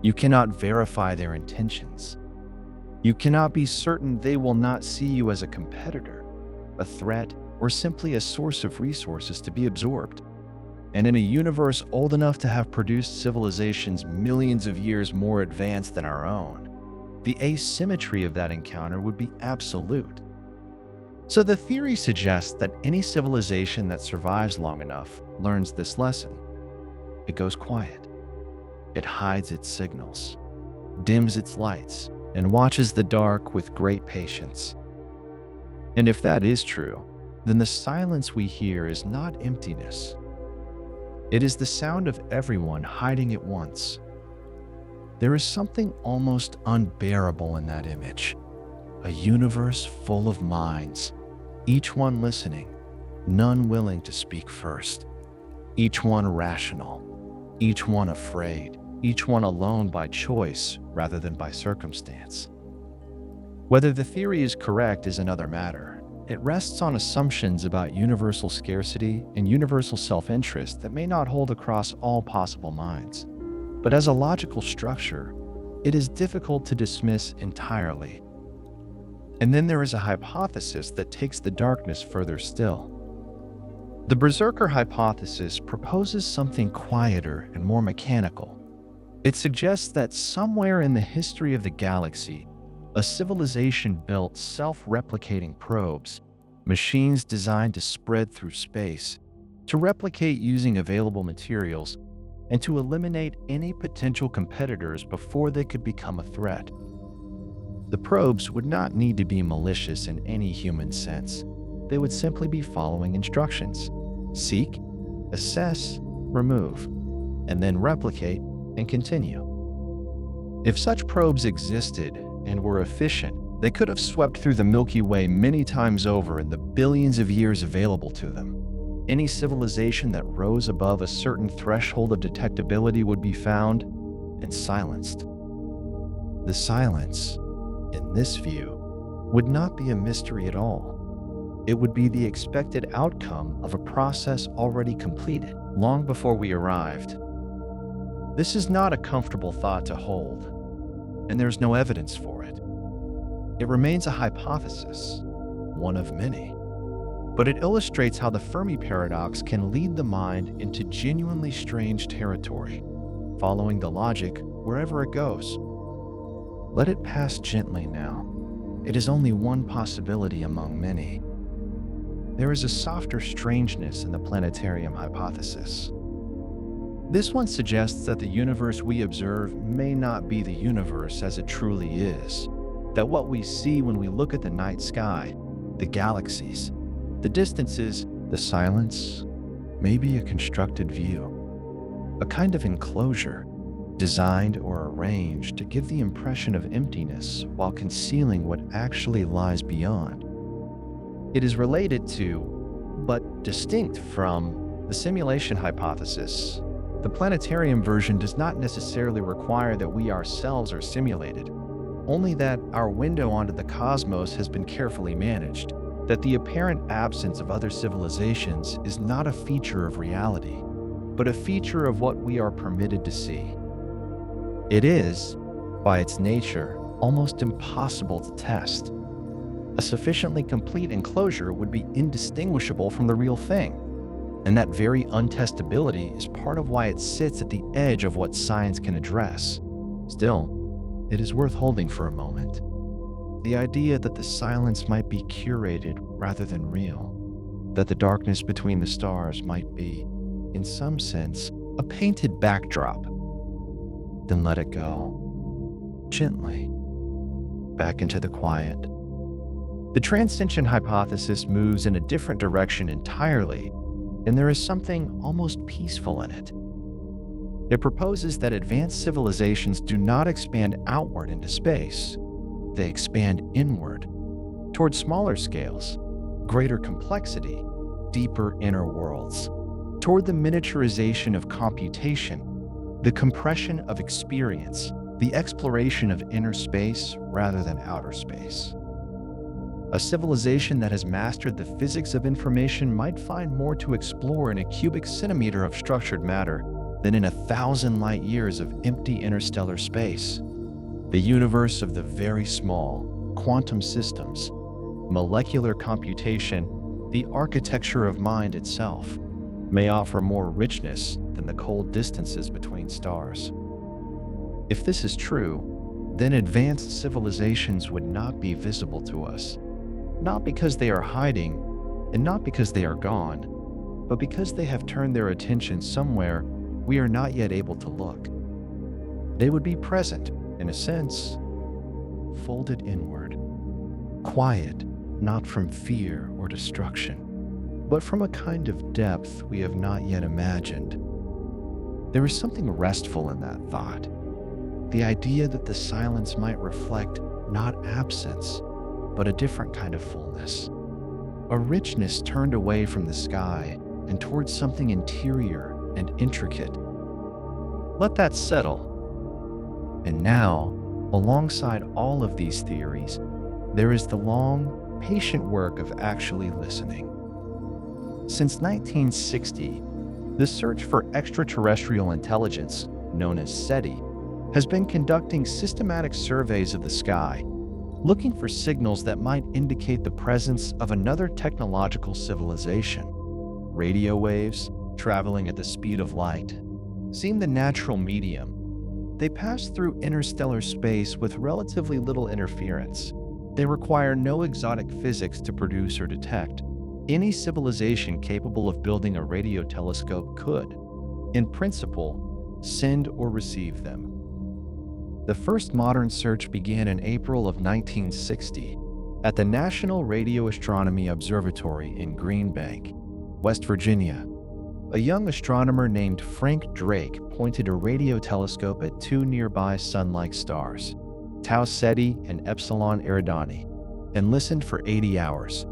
A: You cannot verify their intentions. You cannot be certain they will not see you as a competitor, a threat, or simply a source of resources to be absorbed. And in a universe old enough to have produced civilizations millions of years more advanced than our own, the asymmetry of that encounter would be absolute. So the theory suggests that any civilization that survives long enough learns this lesson. It goes quiet. It hides its signals, dims its lights, and watches the dark with great patience. And if that is true, then the silence we hear is not emptiness. It is the sound of everyone hiding at once. There is something almost unbearable in that image. A universe full of minds, each one listening, none willing to speak first. Each one rational, each one afraid, each one alone by choice rather than by circumstance. Whether the theory is correct is another matter. It rests on assumptions about universal scarcity and universal self-interest that may not hold across all possible minds. But as a logical structure, it is difficult to dismiss entirely. And then there is a hypothesis that takes the darkness further still. The Berserker hypothesis proposes something quieter and more mechanical. It suggests that somewhere in the history of the galaxy, a civilization built self-replicating probes, machines designed to spread through space, to replicate using available materials, and to eliminate any potential competitors before they could become a threat. The probes would not need to be malicious in any human sense. They would simply be following instructions. Seek, assess, remove, and then replicate and continue. If such probes existed and were efficient, they could have swept through the Milky Way many times over in the billions of years available to them. Any civilization that rose above a certain threshold of detectability would be found and silenced. The silence, in this view, would not be a mystery at all. It would be the expected outcome of a process already completed, long before we arrived. This is not a comfortable thought to hold, and there's no evidence for it. It remains a hypothesis, one of many, but it illustrates how the Fermi paradox can lead the mind into genuinely strange territory. Following the logic, wherever it goes. Let it pass gently now. It is only one possibility among many. There is a softer strangeness in the planetarium hypothesis. This one suggests that the universe we observe may not be the universe as it truly is, that what we see when we look at the night sky, the galaxies, the distances, the silence, may be a constructed view, a kind of enclosure designed or arranged to give the impression of emptiness while concealing what actually lies beyond. It is related to, but distinct from, the simulation hypothesis. The planetarium version does not necessarily require that we ourselves are simulated, only that our window onto the cosmos has been carefully managed, that the apparent absence of other civilizations is not a feature of reality, but a feature of what we are permitted to see. It is, by its nature, almost impossible to test. A sufficiently complete enclosure would be indistinguishable from the real thing, and that very untestability is part of why it sits at the edge of what science can address. Still, it is worth holding for a moment. The idea that the silence might be curated rather than real, that the darkness between the stars might be, in some sense, a painted backdrop. Then let it go, gently, back into the quiet. The transcension hypothesis moves in a different direction entirely, and there is something almost peaceful in it. It proposes that advanced civilizations do not expand outward into space. They expand inward, toward smaller scales, greater complexity, deeper inner worlds, toward the miniaturization of computation, the compression of experience, the exploration of inner space rather than outer space. A civilization that has mastered the physics of information might find more to explore in a cubic centimeter of structured matter than in 1,000 light years of empty interstellar space. The universe of the very small, quantum systems, molecular computation, the architecture of mind itself, may offer more richness than the cold distances between stars. If this is true, then advanced civilizations would not be visible to us, not because they are hiding and not because they are gone, but because they have turned their attention somewhere we are not yet able to look. They would be present, in a sense, folded inward, quiet, not from fear or destruction, but from a kind of depth we have not yet imagined. There is something restful in that thought, the idea that the silence might reflect not absence, but a different kind of fullness, a richness turned away from the sky and towards something interior and intricate. Let that settle. And now, alongside all of these theories, there is the long, patient work of actually listening. Since 1960, the search for extraterrestrial intelligence, known as SETI, has been conducting systematic surveys of the sky, looking for signals that might indicate the presence of another technological civilization. Radio waves, traveling at the speed of light, seem the natural medium. They pass through interstellar space with relatively little interference. They require no exotic physics to produce or detect. Any civilization capable of building a radio telescope could, in principle, send or receive them. The first modern search began in April of 1960 at the National Radio Astronomy Observatory in Green Bank, West Virginia. A young astronomer named Frank Drake pointed a radio telescope at two nearby sun-like stars, Tau Ceti and Epsilon Eridani, and listened for 80 hours.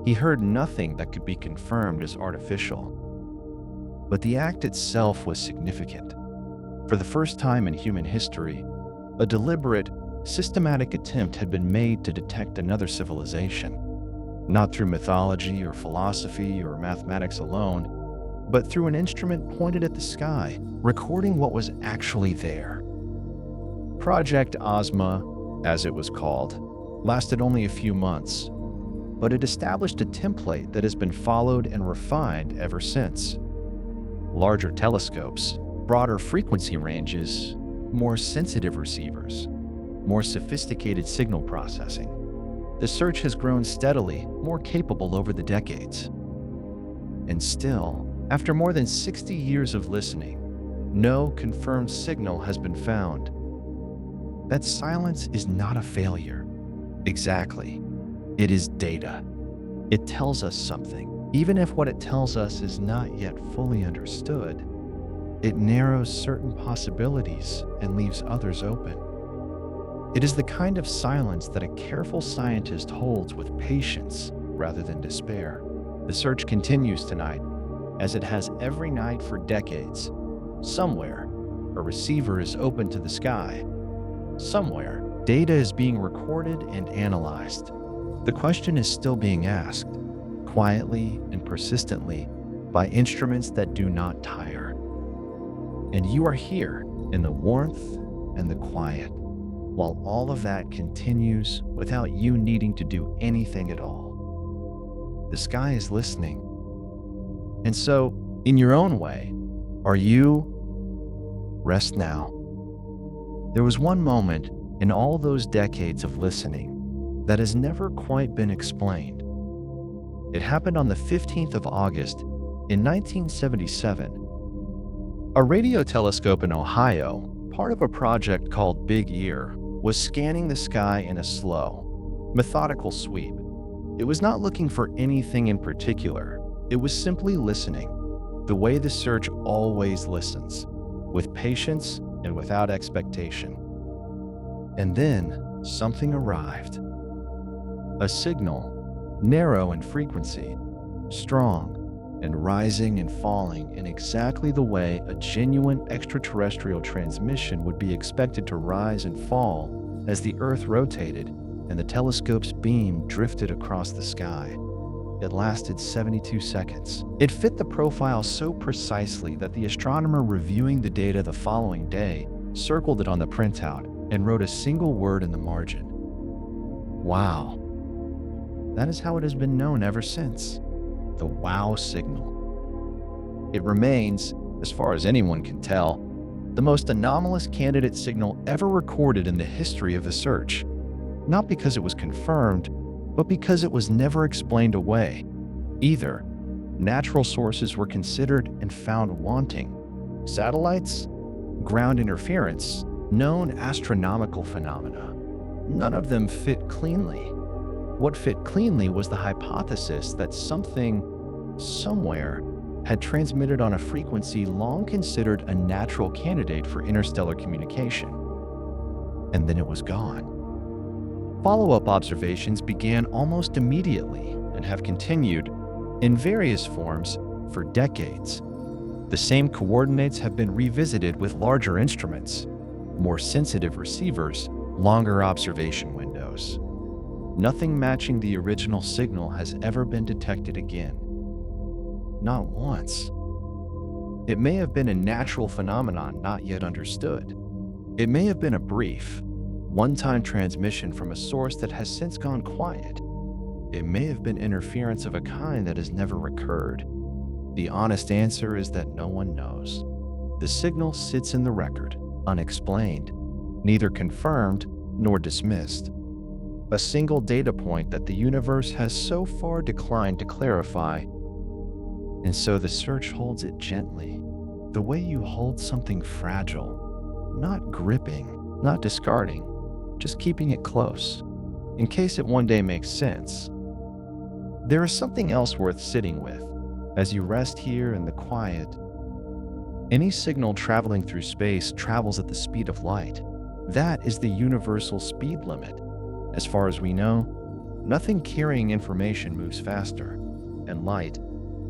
A: He heard nothing that could be confirmed as artificial. But the act itself was significant. For the first time in human history, a deliberate, systematic attempt had been made to detect another civilization, not through mythology or philosophy or mathematics alone, but through an instrument pointed at the sky, recording what was actually there. Project Ozma, as it was called, lasted only a few months, but it established a template that has been followed and refined ever since. Larger telescopes, broader frequency ranges, more sensitive receivers, more sophisticated signal processing. The search has grown steadily more capable over the decades. And still, after more than 60 years of listening, no confirmed signal has been found. That silence is not a failure. Exactly. It is data. It tells us something. Even if what it tells us is not yet fully understood, it narrows certain possibilities and leaves others open. It is the kind of silence that a careful scientist holds with patience rather than despair. The search continues tonight, as it has every night for decades. Somewhere, a receiver is open to the sky. Somewhere, data is being recorded and analyzed. The question is still being asked, quietly and persistently, by instruments that do not tire. And you are here in the warmth and the quiet, while all of that continues without you needing to do anything at all. The sky is listening. And so, in your own way, are you? Rest now. There was one moment in all those decades of listening that has never quite been explained. It happened on the 15th of August in 1977. A radio telescope in Ohio, part of a project called Big Ear, was scanning the sky in a slow, methodical sweep. It was not looking for anything in particular. It was simply listening, the way the search always listens, with patience and without expectation. And then something arrived. A signal, narrow in frequency, strong, and rising and falling in exactly the way a genuine extraterrestrial transmission would be expected to rise and fall as the Earth rotated and the telescope's beam drifted across the sky. It lasted 72 seconds. It fit the profile so precisely that the astronomer reviewing the data the following day circled it on the printout and wrote a single word in the margin. Wow. That is how it has been known ever since. The wow signal. It remains, as far as anyone can tell, the most anomalous candidate signal ever recorded in the history of the search. Not because it was confirmed, but because it was never explained away. Either natural sources were considered and found wanting. Satellites, ground interference, known astronomical phenomena. None of them fit cleanly. What fit cleanly was the hypothesis that something, somewhere, had transmitted on a frequency long considered a natural candidate for interstellar communication. And then it was gone. Follow-up observations began almost immediately and have continued, in various forms, for decades. The same coordinates have been revisited with larger instruments, more sensitive receivers, longer observation windows. Nothing matching the original signal has ever been detected again. Not once. It may have been a natural phenomenon not yet understood. It may have been a brief, one-time transmission from a source that has since gone quiet. It may have been interference of a kind that has never recurred. The honest answer is that no one knows. The signal sits in the record, unexplained, neither confirmed nor dismissed. A single data point that the universe has so far declined to clarify. And so the search holds it gently, the way you hold something fragile, not gripping, not discarding, just keeping it close, in case it one day makes sense. There is something else worth sitting with, as you rest here in the quiet. Any signal traveling through space travels at the speed of light. That is the universal speed limit. As far as we know, nothing carrying information moves faster, and light,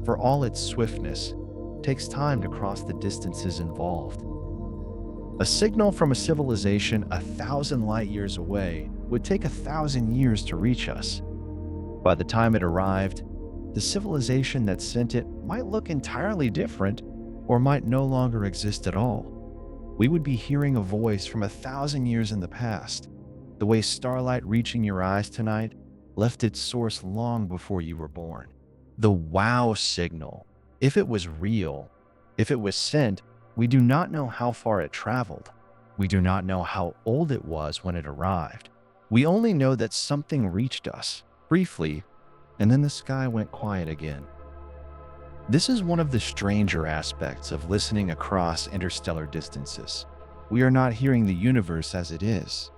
A: for all its swiftness, takes time to cross the distances involved. A signal from a civilization 1,000 light years away would take 1,000 years to reach us. By the time it arrived, the civilization that sent it might look entirely different or might no longer exist at all. We would be hearing a voice from 1,000 years in the past, the way starlight reaching your eyes tonight left its source long before you were born. The wow signal, if it was real, if it was sent, we do not know how far it traveled. We do not know how old it was when it arrived. We only know that something reached us, briefly, and then the sky went quiet again. This is one of the stranger aspects of listening across interstellar distances. We are not hearing the universe as it is.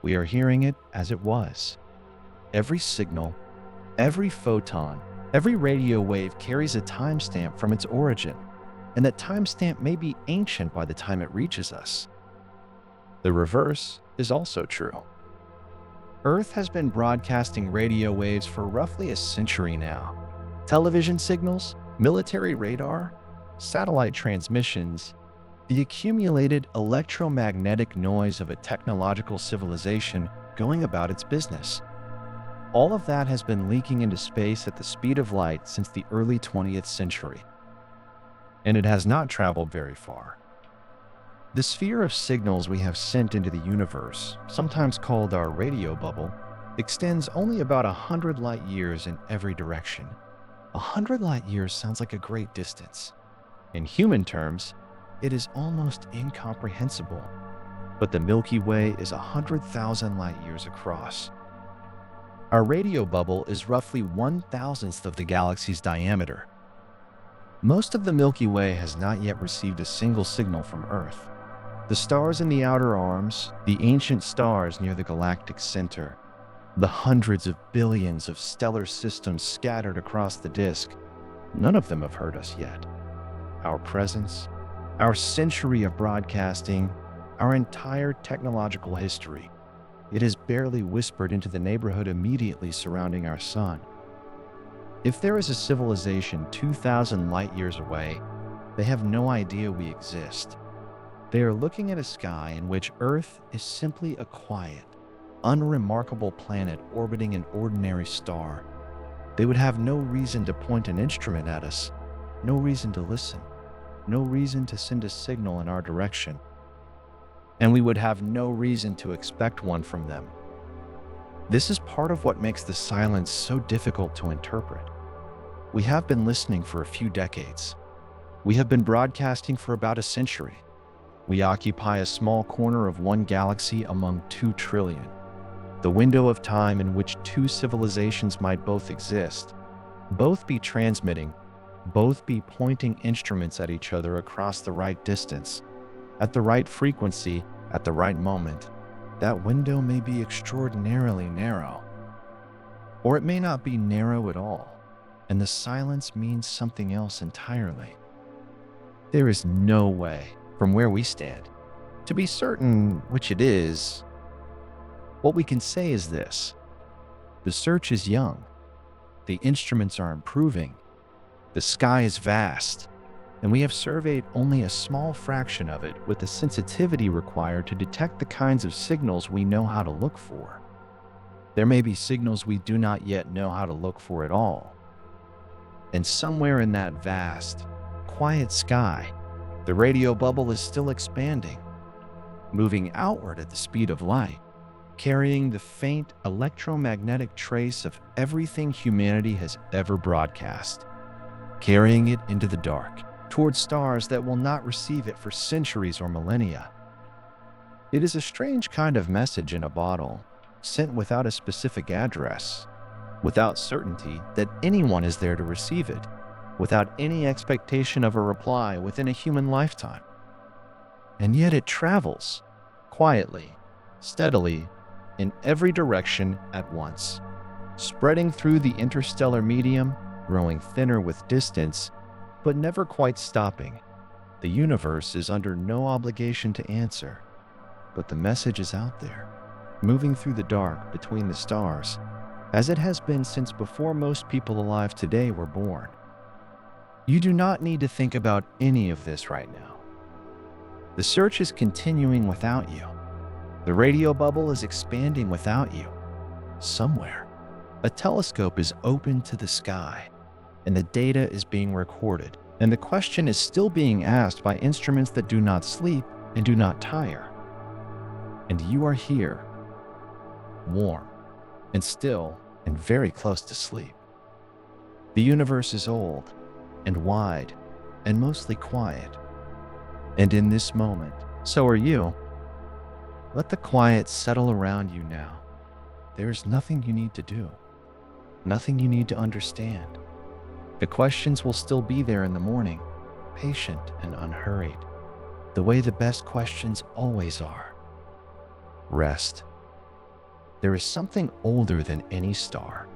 A: We are hearing it as it was. Every signal, every photon, every radio wave carries a timestamp from its origin, and that timestamp may be ancient by the time it reaches us. The reverse is also true. Earth has been broadcasting radio waves for roughly a century now. Television signals, military radar, satellite transmissions, the accumulated electromagnetic noise of a technological civilization going about its business. All of that has been leaking into space at the speed of light since the early 20th century. And it has not traveled very far. The sphere of signals we have sent into the universe, sometimes called our radio bubble, extends only about 100 light years in every direction. 100 light years sounds like a great distance. In human terms, it is almost incomprehensible. But the Milky Way is 100,000 light years across. Our radio bubble is roughly 1,000th of the galaxy's diameter. Most of the Milky Way has not yet received a single signal from Earth. The stars in the outer arms, the ancient stars near the galactic center, the hundreds of billions of stellar systems scattered across the disk, none of them have heard us yet. Our presence, our century of broadcasting, our entire technological history, it has barely whispered into the neighborhood immediately surrounding our sun. If there is a civilization 2,000 light years away, they have no idea we exist. They are looking at a sky in which Earth is simply a quiet, unremarkable planet orbiting an ordinary star. They would have no reason to point an instrument at us, no reason to listen, no reason to send a signal in our direction. And we would have no reason to expect one from them. This is part of what makes the silence so difficult to interpret. We have been listening for a few decades. We have been broadcasting for about a century. We occupy a small corner of one galaxy among 2 trillion. The window of time in which 2 civilizations might both exist, both be transmitting, both be pointing instruments at each other across the right distance, at the right frequency, at the right moment. That window may be extraordinarily narrow. Or it may not be narrow at all, and the silence means something else entirely. There is no way, from where we stand, to be certain which it is. What we can say is this: the search is young, the instruments are improving, the sky is vast, and we have surveyed only a small fraction of it with the sensitivity required to detect the kinds of signals we know how to look for. There may be signals we do not yet know how to look for at all. And somewhere in that vast, quiet sky, the radio bubble is still expanding, moving outward at the speed of light, carrying the faint electromagnetic trace of everything humanity has ever broadcast, carrying it into the dark, towards stars that will not receive it for centuries or millennia. It is a strange kind of message in a bottle, sent without a specific address, without certainty that anyone is there to receive it, without any expectation of a reply within a human lifetime. And yet it travels, quietly, steadily, in every direction at once, spreading through the interstellar medium, growing thinner with distance, but never quite stopping. The universe is under no obligation to answer, but the message is out there, moving through the dark between the stars, as it has been since before most people alive today were born. You do not need to think about any of this right now. The search is continuing without you. The radio bubble is expanding without you. Somewhere, a telescope is open to the sky, and the data is being recorded, and the question is still being asked by instruments that do not sleep and do not tire. And you are here, warm, and still, and very close to sleep. The universe is old, and wide, and mostly quiet. And in this moment, so are you. Let the quiet settle around you now. There is nothing you need to do, nothing you need to understand. The questions will still be there in the morning, patient and unhurried, the way the best questions always are. Rest. There is something older than any star,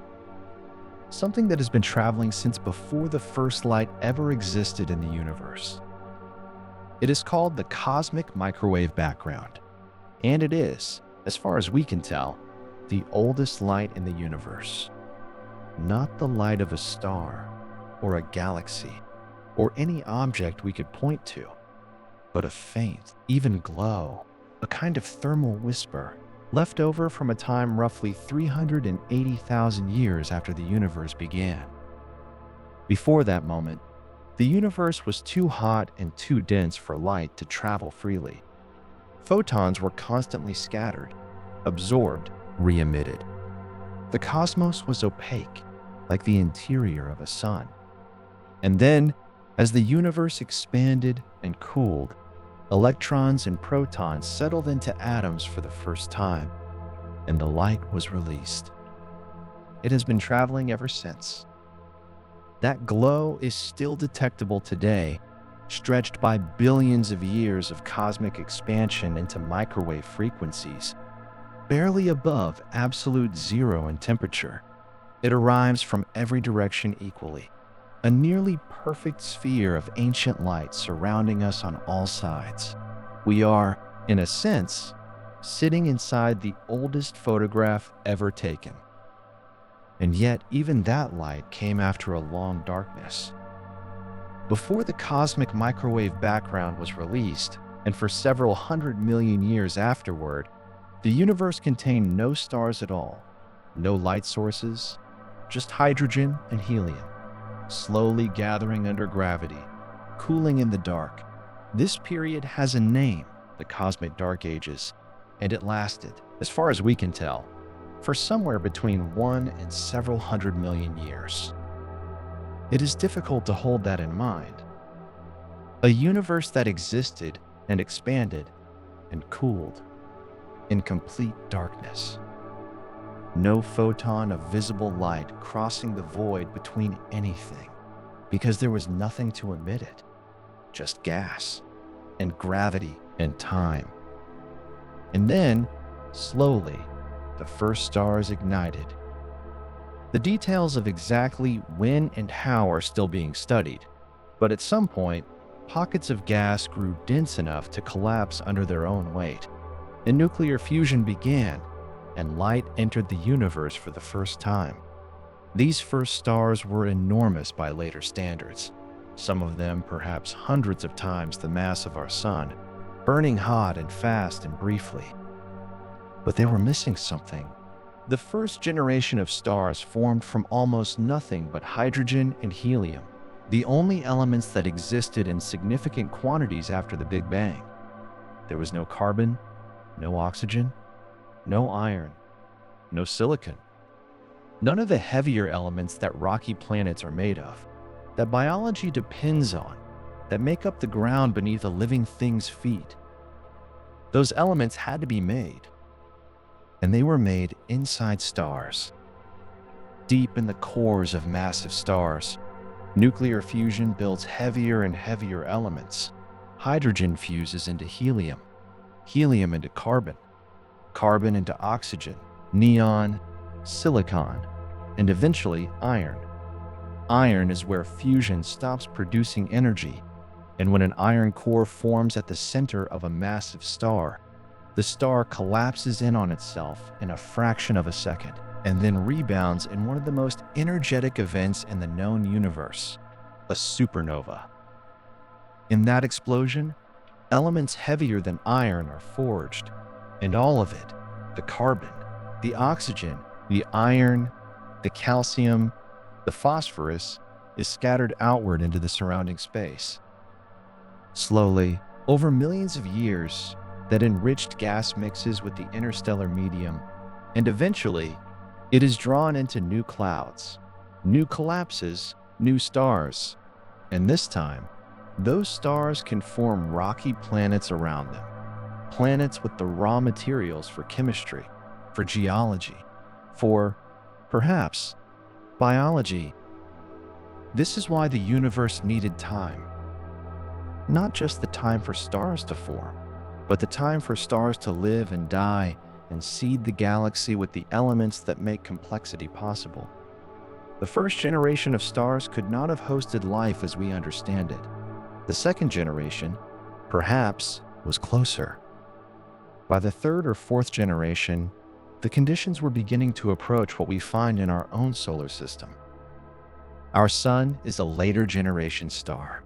A: something that has been traveling since before the first light ever existed in the universe. It is called the cosmic microwave background, and it is, as far as we can tell, the oldest light in the universe. Not the light of a star or a galaxy or any object we could point to, but a faint, even glow, a kind of thermal whisper left over from a time roughly 380,000 years after the universe began. Before that moment, the universe was too hot and too dense for light to travel freely. Photons were constantly scattered, absorbed, re-emitted. The cosmos was opaque, like the interior of a sun. And then, as the universe expanded and cooled, electrons and protons settled into atoms for the first time, and the light was released. It has been traveling ever since. That glow is still detectable today, stretched by billions of years of cosmic expansion into microwave frequencies, barely above absolute zero in temperature. It arrives from every direction equally, a nearly perfect sphere of ancient light surrounding us on all sides. We are, in a sense, sitting inside the oldest photograph ever taken. And yet, even that light came after a long darkness. Before the cosmic microwave background was released, and for several 100 million years afterward, the universe contained no stars at all, no light sources, just hydrogen and helium, slowly gathering under gravity, cooling in the dark. This period has a name, the Cosmic Dark Ages, and it lasted, as far as we can tell, for somewhere between 1 and several 100 million years. It is difficult to hold that in mind. A universe that existed and expanded and cooled in complete darkness. No photon of visible light crossing the void between anything, because there was nothing to emit it, just gas and gravity and time. And then, slowly, the first stars ignited. The details of exactly when and how are still being studied, but at some point, pockets of gas grew dense enough to collapse under their own weight, and nuclear fusion began, and light entered the universe for the first time. These first stars were enormous by later standards, some of them perhaps hundreds of times the mass of our sun, burning hot and fast and briefly. But they were missing something. The first generation of stars formed from almost nothing but hydrogen and helium, the only elements that existed in significant quantities after the Big Bang. There was no carbon, no oxygen, no iron, no silicon. None of the heavier elements that rocky planets are made of, that biology depends on, that make up the ground beneath a living thing's feet. Those elements had to be made. And they were made inside stars. Deep in the cores of massive stars, nuclear fusion builds heavier and heavier elements. Hydrogen fuses into helium, helium into carbon, carbon into oxygen, neon, silicon, and eventually iron. Iron is where fusion stops producing energy, and when an iron core forms at the center of a massive star, the star collapses in on itself in a fraction of a second, and then rebounds in one of the most energetic events in the known universe, a supernova. In that explosion, elements heavier than iron are forged, and all of it, the carbon, the oxygen, the iron, the calcium, the phosphorus, is scattered outward into the surrounding space. Slowly, over millions of years, that enriched gas mixes with the interstellar medium, and eventually, it is drawn into new clouds, new collapses, new stars, and this time, those stars can form rocky planets around them. planets with the raw materials for chemistry, for geology, for, perhaps, biology. This is why the universe needed time. Not just the time for stars to form, but the time for stars to live and die and seed the galaxy with the elements that make complexity possible. The first generation of stars could not have hosted life as we understand it. The second generation, perhaps, was closer. By the third or fourth generation, the conditions were beginning to approach what we find in our own solar system. Our sun is a later generation star.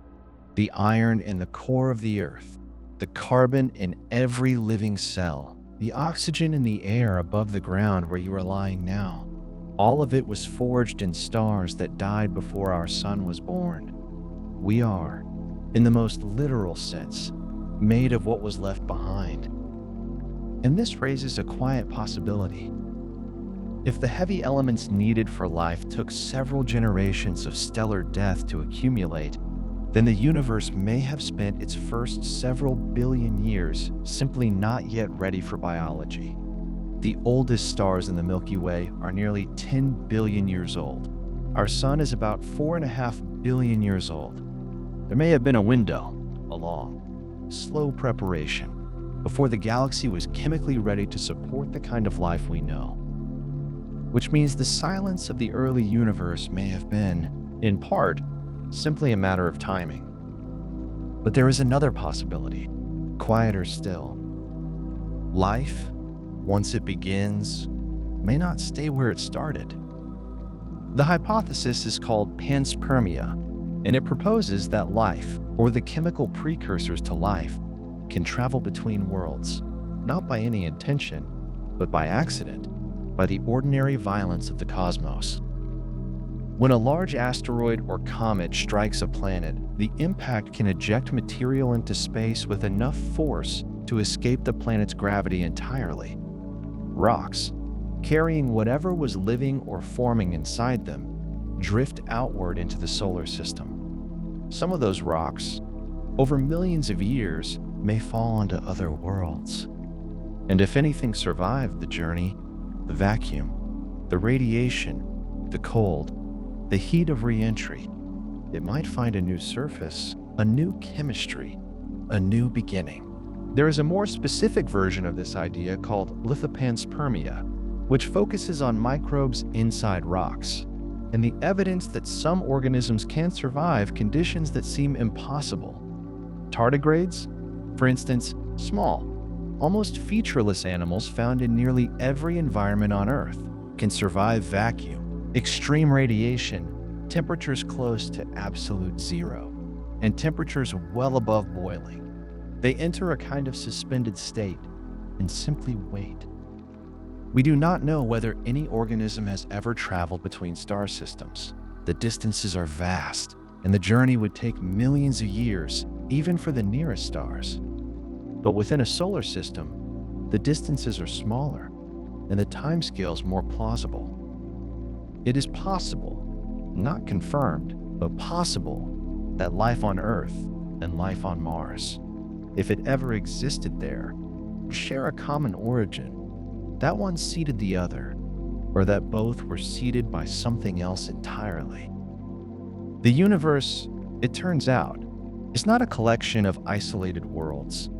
A: The iron in the core of the Earth, the carbon in every living cell, the oxygen in the air above the ground where you are lying now, all of it was forged in stars that died before our sun was born. We are, in the most literal sense, made of what was left behind. And this raises a quiet possibility. If the heavy elements needed for life took several generations of stellar death to accumulate, then the universe may have spent its first several billion years simply not yet ready for biology. The oldest stars in the Milky Way are nearly 10 billion years old. Our sun is about 4.5 billion years old. There may have been a window, a long, slow preparation, before the galaxy was chemically ready to support the kind of life we know. Which means the silence of the early universe may have been, in part, simply a matter of timing. But there is another possibility, quieter still. Life, once it begins, may not stay where it started. The hypothesis is called panspermia, and it proposes that life, or the chemical precursors to life, can travel between worlds, not by any intention, but by accident, by the ordinary violence of the cosmos. When a large asteroid or comet strikes a planet, the impact can eject material into space with enough force to escape the planet's gravity entirely. Rocks, carrying whatever was living or forming inside them, drift outward into the solar system. Some of those rocks, over millions of years, may fall onto other worlds. And if anything survived the journey, the vacuum, the radiation, the cold, the heat of re-entry, it might find a new surface, a new chemistry, a new beginning. There is a more specific version of this idea called lithopanspermia, which focuses on microbes inside rocks, and the evidence that some organisms can survive conditions that seem impossible. Tardigrades, for instance, small, almost featureless animals found in nearly every environment on Earth, can survive vacuum, extreme radiation, temperatures close to absolute zero, and temperatures well above boiling. They enter a kind of suspended state and simply wait. We do not know whether any organism has ever traveled between star systems. The distances are vast, and the journey would take millions of years, even for the nearest stars. But within a solar system, the distances are smaller, and the timescales more plausible. It is possible, not confirmed, but possible, that life on Earth and life on Mars, if it ever existed there, share a common origin. That one seeded the other, or that both were seeded by something else entirely. The universe, it turns out, is not a collection of isolated worlds.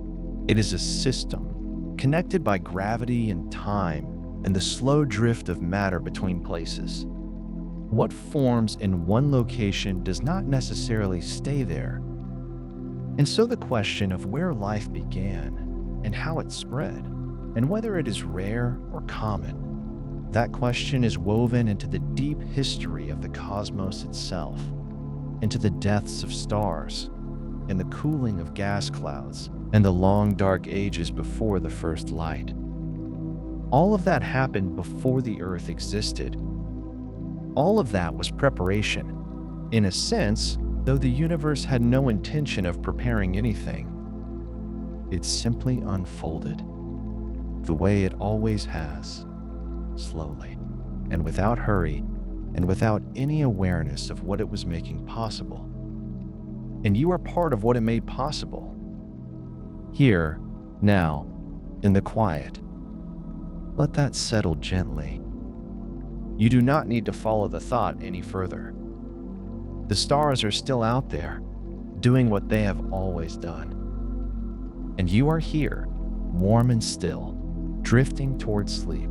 A: It is a system, connected by gravity and time and the slow drift of matter between places. What forms in one location does not necessarily stay there. And so the question of where life began and how it spread, and whether it is rare or common, that question is woven into the deep history of the cosmos itself, into the deaths of stars, and the cooling of gas clouds, and the long dark ages before the first light. All of that happened before the Earth existed. All of that was preparation. In a sense, though the universe had no intention of preparing anything, it simply unfolded, the way it always has, slowly, and without hurry, and without any awareness of what it was making possible. And you are part of what it made possible. Here, now, in the quiet. Let that settle gently. You do not need to follow the thought any further. The stars are still out there, doing what they have always done. And you are here, warm and still, drifting towards sleep.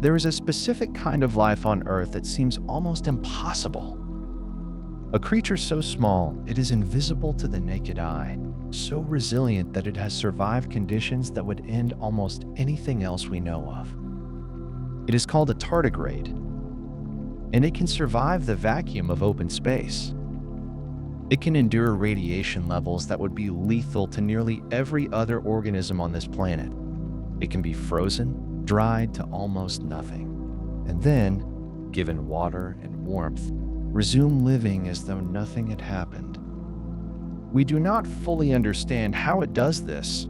A: There is a specific kind of life on Earth that seems almost impossible. A creature so small it is invisible to the naked eye, so resilient that it has survived conditions that would end almost anything else we know of. It is called a tardigrade, and it can survive the vacuum of open space. It can endure radiation levels that would be lethal to nearly every other organism on this planet. It can be frozen, dried to almost nothing, and then, given water and warmth, resume living as though nothing had happened. We do not fully understand how it does this.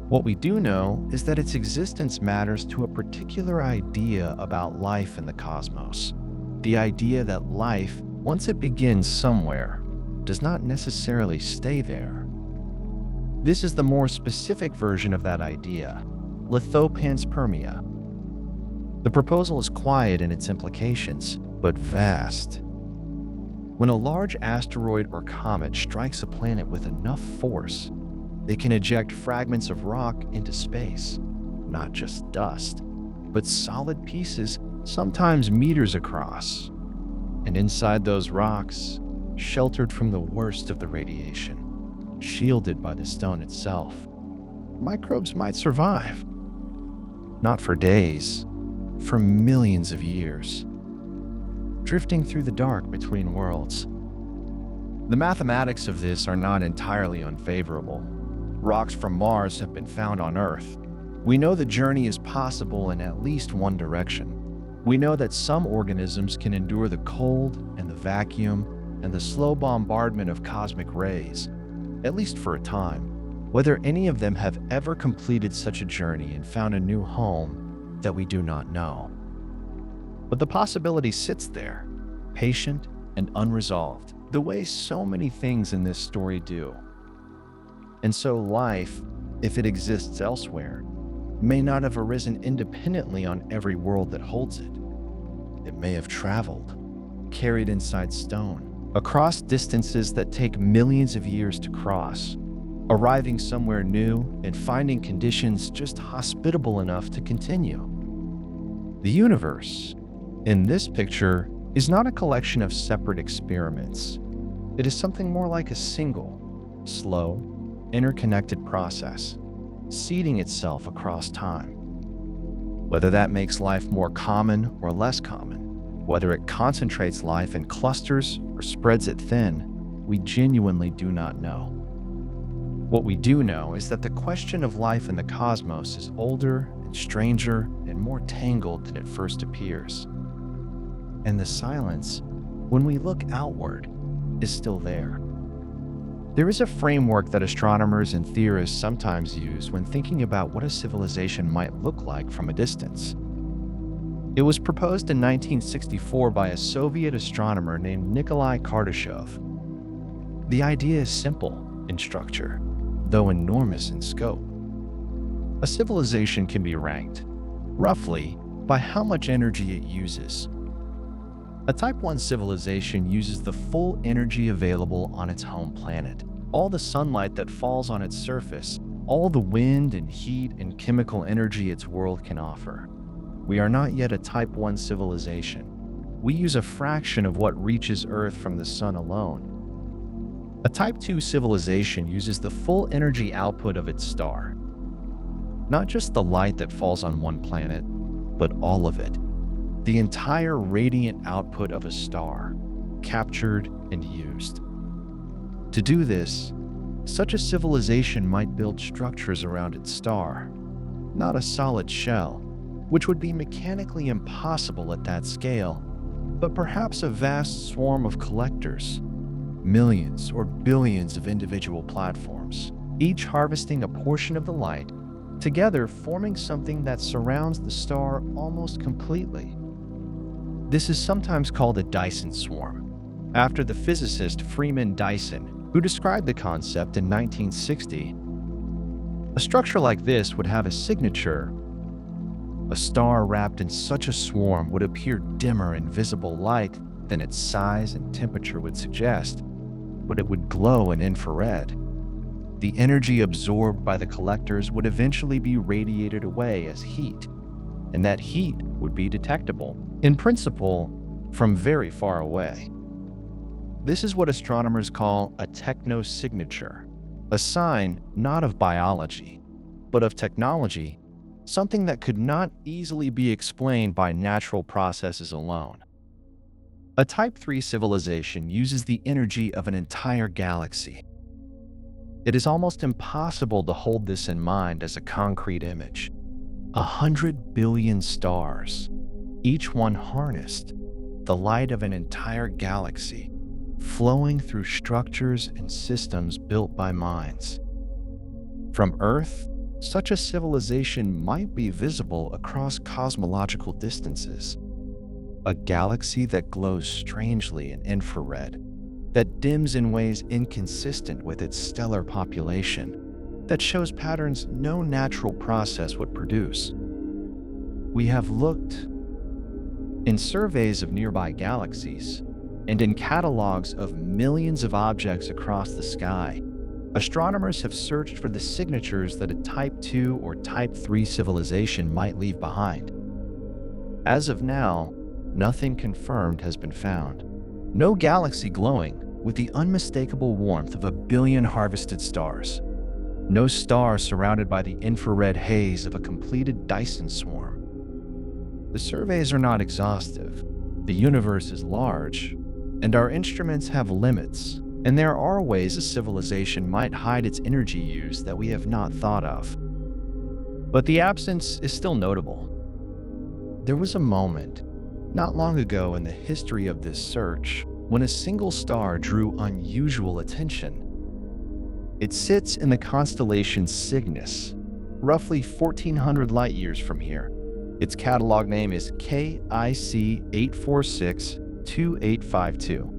A: What we do know is that its existence matters to a particular idea about life in the cosmos. The idea that life, once it begins somewhere, does not necessarily stay there. This is the more specific version of that idea, lithopanspermia. The proposal is quiet in its implications, but vast. When a large asteroid or comet strikes a planet with enough force, they can eject fragments of rock into space, not just dust, but solid pieces, sometimes meters across. And inside those rocks, sheltered from the worst of the radiation, shielded by the stone itself, microbes might survive. Not for days, for millions of years, drifting through the dark between worlds. The mathematics of this are not entirely unfavorable. Rocks from Mars have been found on Earth. We know the journey is possible in at least one direction. We know that some organisms can endure the cold and the vacuum and the slow bombardment of cosmic rays, at least for a time. Whether any of them have ever completed such a journey and found a new home, that we do not know. But the possibility sits there, patient and unresolved, the way so many things in this story do. And so life, if it exists elsewhere, may not have arisen independently on every world that holds it. It may have traveled, carried inside stone, across distances that take millions of years to cross, arriving somewhere new and finding conditions just hospitable enough to continue. The universe, in this picture, is not a collection of separate experiments. It is something more like a single, slow, interconnected process, seeding itself across time. Whether that makes life more common or less common, whether it concentrates life in clusters or spreads it thin, we genuinely do not know. What we do know is that the question of life in the cosmos is older and stranger and more tangled than it first appears. And the silence, when we look outward, is still there. There is a framework that astronomers and theorists sometimes use when thinking about what a civilization might look like from a distance. It was proposed in 1964 by a Soviet astronomer named Nikolai Kardashev. The idea is simple in structure, though enormous in scope. A civilization can be ranked, roughly, by how much energy it uses. A Type 1 civilization uses the full energy available on its home planet, all the sunlight that falls on its surface, all the wind and heat and chemical energy its world can offer. We are not yet a Type 1 civilization. We use a fraction of what reaches Earth from the sun alone. A Type 2 civilization uses the full energy output of its star. Not just the light that falls on one planet, but all of it. The entire radiant output of a star, captured and used. To do this, such a civilization might build structures around its star, not a solid shell, which would be mechanically impossible at that scale, but perhaps a vast swarm of collectors, millions or billions of individual platforms, each harvesting a portion of the light, together forming something that surrounds the star almost completely. This is sometimes called a Dyson swarm, after the physicist Freeman Dyson, who described the concept in 1960. A structure like this would have a signature. A star wrapped in such a swarm would appear dimmer in visible light than its size and temperature would suggest, but it would glow in infrared. The energy absorbed by the collectors would eventually be radiated away as heat, and that heat would be detectable, in principle, from very far away. This is what astronomers call a technosignature, a sign not of biology, but of technology, something that could not easily be explained by natural processes alone. A Type 3 civilization uses the energy of an entire galaxy. It is almost impossible to hold this in mind as a concrete image. 100 billion stars, each one harnessed, the light of an entire galaxy, flowing through structures and systems built by minds. From Earth, such a civilization might be visible across cosmological distances. A galaxy that glows strangely in infrared, that dims in ways inconsistent with its stellar population, that shows patterns no natural process would produce. We have looked in surveys of nearby galaxies and in catalogs of millions of objects across the sky. Astronomers have searched for the signatures that a Type 2 or Type 3 civilization might leave behind. As of now, nothing confirmed has been found. No galaxy glowing with the unmistakable warmth of a billion harvested stars. No star surrounded by the infrared haze of a completed Dyson swarm. The surveys are not exhaustive. The universe is large, and our instruments have limits. And there are ways a civilization might hide its energy use that we have not thought of. But the absence is still notable. There was a moment, not long ago in the history of this search, when a single star drew unusual attention. It sits in the constellation Cygnus, roughly 1,400 light-years from here. Its catalog name is KIC 8462852.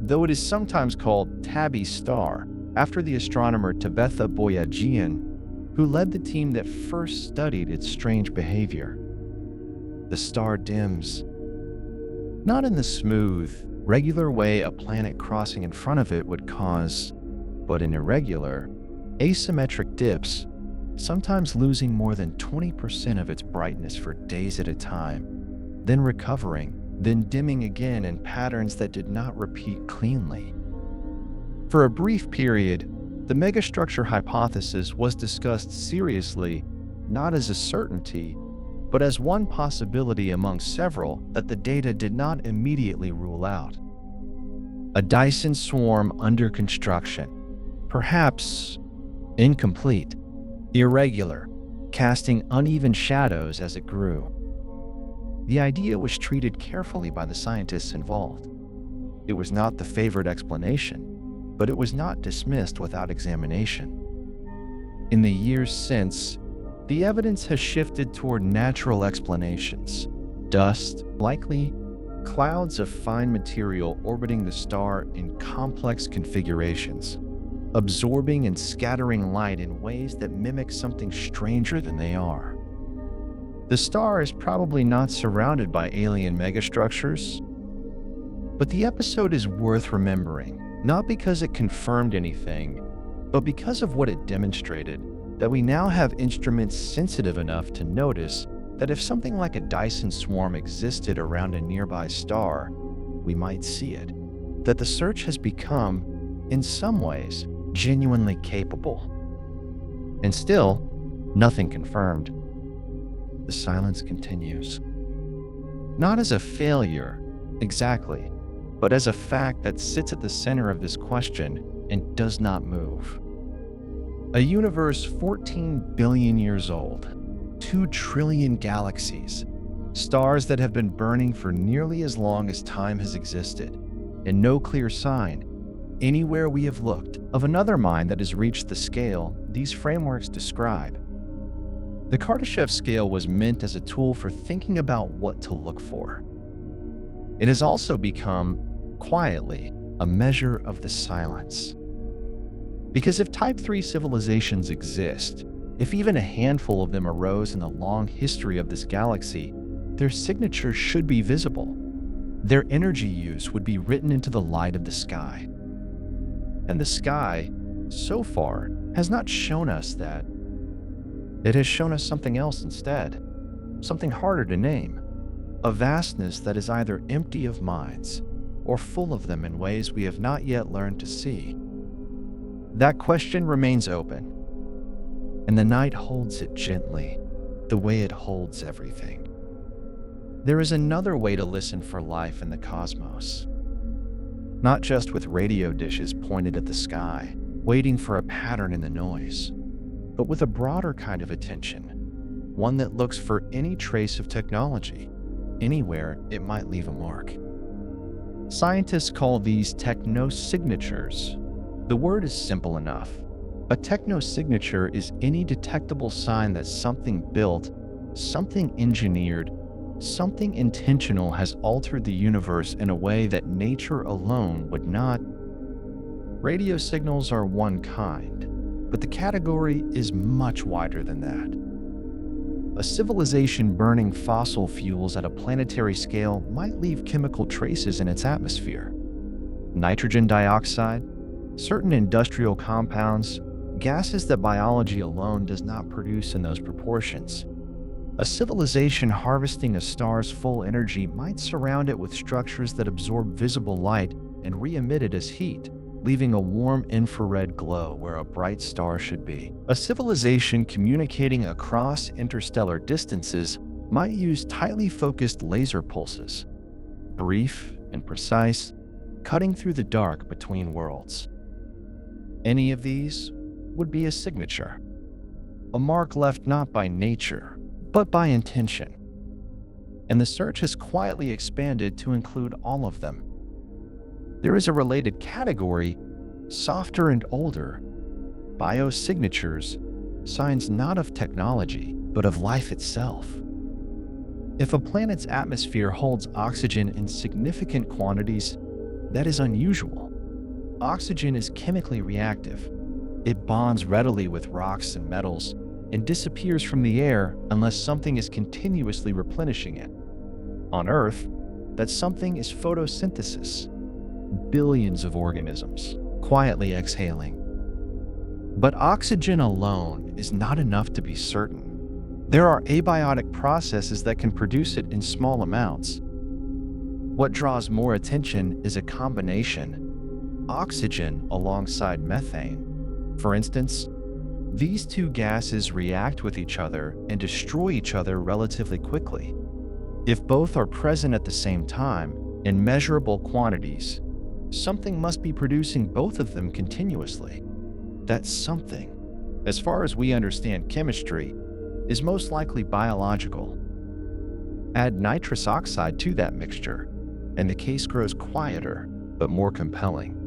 A: Though it is sometimes called Tabby Star, after the astronomer Tabetha Boyajian, who led the team that first studied its strange behavior. The star dims, not in the smooth, regular way a planet crossing in front of it would cause, but in irregular, asymmetric dips, sometimes losing more than 20% of its brightness for days at a time, then recovering, then dimming again in patterns that did not repeat cleanly. For a brief period, the megastructure hypothesis was discussed seriously, not as a certainty, but as one possibility among several that the data did not immediately rule out. A Dyson swarm under construction, perhaps incomplete, irregular, casting uneven shadows as it grew. The idea was treated carefully by the scientists involved. It was not the favored explanation, but it was not dismissed without examination. In the years since, the evidence has shifted toward natural explanations. Dust, likely clouds of fine material orbiting the star in complex configurations, absorbing and scattering light in ways that mimic something stranger than they are. The star is probably not surrounded by alien megastructures, but the episode is worth remembering, not because it confirmed anything, but because of what it demonstrated, that we now have instruments sensitive enough to notice that if something like a Dyson swarm existed around a nearby star, we might see it. That the search has become, in some ways, genuinely capable. And still, nothing confirmed. The silence continues. Not as a failure, exactly, but as a fact that sits at the center of this question and does not move. A universe 14 billion years old, 2 trillion galaxies, stars that have been burning for nearly as long as time has existed, and no clear sign, anywhere we have looked, of another mind that has reached the scale these frameworks describe. The Kardashev scale was meant as a tool for thinking about what to look for. It has also become, quietly, a measure of the silence. Because if Type 3 civilizations exist, If even a handful of them arose in the long history of this galaxy, their signatures should be visible. Their energy use would be written into the light of the sky. And the sky, so far, has not shown us that. It has shown us something else instead, something harder to name, a vastness that is either empty of minds or full of them in ways we have not yet learned to see. That question remains open, and the night holds it gently, the way it holds everything. There is another way to listen for life in the cosmos, not just with radio dishes pointed at the sky, waiting for a pattern in the noise, but with a broader kind of attention, one that looks for any trace of technology, anywhere it might leave a mark. Scientists call these technosignatures. The word is simple enough. A technosignature is any detectable sign that something built, something engineered, something intentional has altered the universe in a way that nature alone would not. Radio signals are one kind, but the category is much wider than that. A civilization burning fossil fuels at a planetary scale might leave chemical traces in its atmosphere. Nitrogen dioxide, certain industrial compounds, gases that biology alone does not produce in those proportions. A civilization harvesting a star's full energy might surround it with structures that absorb visible light and re-emit it as heat, leaving a warm infrared glow where a bright star should be. A civilization communicating across interstellar distances might use tightly focused laser pulses, brief and precise, cutting through the dark between worlds. Any of these would be a signature, a mark left not by nature, but by intention. And the search has quietly expanded to include all of them. There is a related category, softer and older, biosignatures, signs not of technology, but of life itself. If a planet's atmosphere holds oxygen in significant quantities, that is unusual. Oxygen is chemically reactive. It bonds readily with rocks and metals and disappears from the air unless something is continuously replenishing it. On Earth, that something is photosynthesis, billions of organisms quietly exhaling. But oxygen alone is not enough to be certain. There are abiotic processes that can produce it in small amounts. What draws more attention is a combination, oxygen alongside methane. For instance, these two gases react with each other and destroy each other relatively quickly. If both are present at the same time, in measurable quantities, something must be producing both of them continuously. That something, as far as we understand chemistry, is most likely biological. Add nitrous oxide to that mixture, and the case grows quieter but more compelling.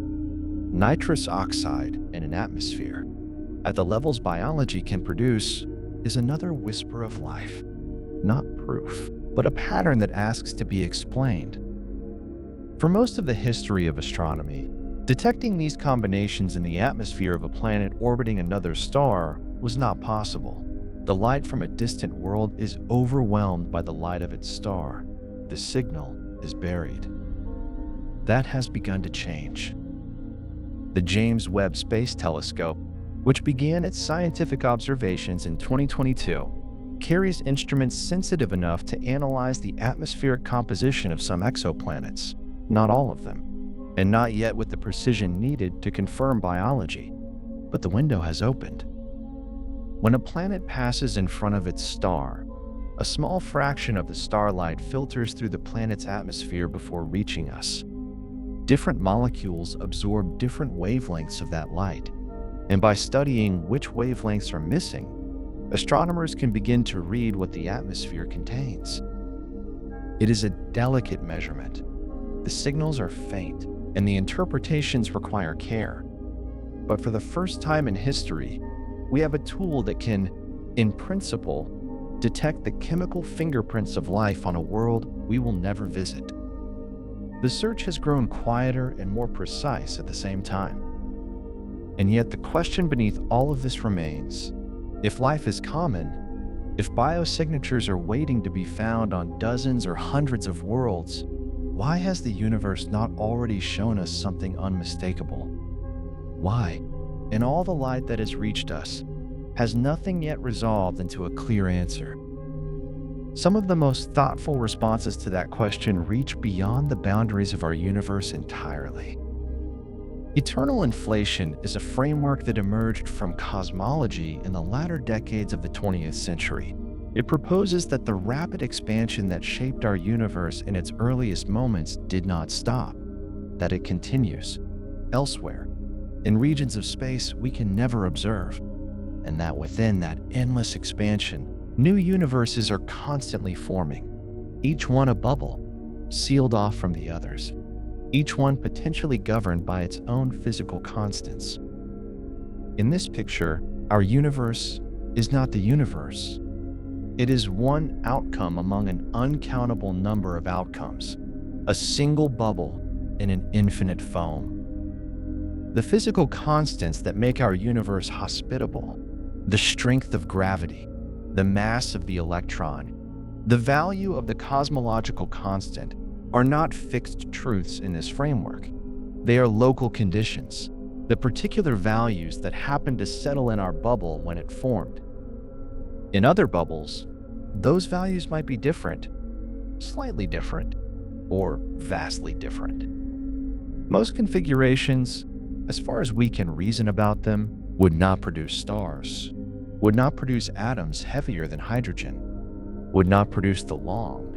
A: Nitrous oxide in an atmosphere, at the levels biology can produce, is another whisper of life. Not proof, but a pattern that asks to be explained. For most of the history of astronomy, detecting these combinations in the atmosphere of a planet orbiting another star was not possible. The light from a distant world is overwhelmed by the light of its star. The signal is buried. That has begun to change. The James Webb Space Telescope, which began its scientific observations in 2022, carries instruments sensitive enough to analyze the atmospheric composition of some exoplanets, not all of them, and not yet with the precision needed to confirm biology. But the window has opened. When a planet passes in front of its star, a small fraction of the starlight filters through the planet's atmosphere before reaching us. Different molecules absorb different wavelengths of that light, and by studying which wavelengths are missing, astronomers can begin to read what the atmosphere contains. It is a delicate measurement. The signals are faint, and the interpretations require care. But for the first time in history, we have a tool that can, in principle, detect the chemical fingerprints of life on a world we will never visit. The search has grown quieter and more precise at the same time. And yet the question beneath all of this remains, If life is common, if biosignatures are waiting to be found on dozens or hundreds of worlds, why has the universe not already shown us something unmistakable? Why, in all the light that has reached us, has nothing yet resolved into a clear answer? Some of the most thoughtful responses to that question reach beyond the boundaries of our universe entirely. Eternal inflation is a framework that emerged from cosmology in the latter decades of the 20th century. It proposes that the rapid expansion that shaped our universe in its earliest moments did not stop, that it continues elsewhere, in regions of space we can never observe, and that within that endless expansion, new universes are constantly forming, each one a bubble, sealed off from the others, each one potentially governed by its own physical constants. In this picture, our universe is not the universe. It is one outcome among an uncountable number of outcomes, a single bubble in an infinite foam. The physical constants that make our universe hospitable, the strength of gravity, the mass of the electron, the value of the cosmological constant, are not fixed truths in this framework. They are local conditions, the particular values that happened to settle in our bubble when it formed. In other bubbles, those values might be different, slightly different, or vastly different. Most configurations, as far as we can reason about them, would not produce stars, would not produce atoms heavier than hydrogen, would not produce the long,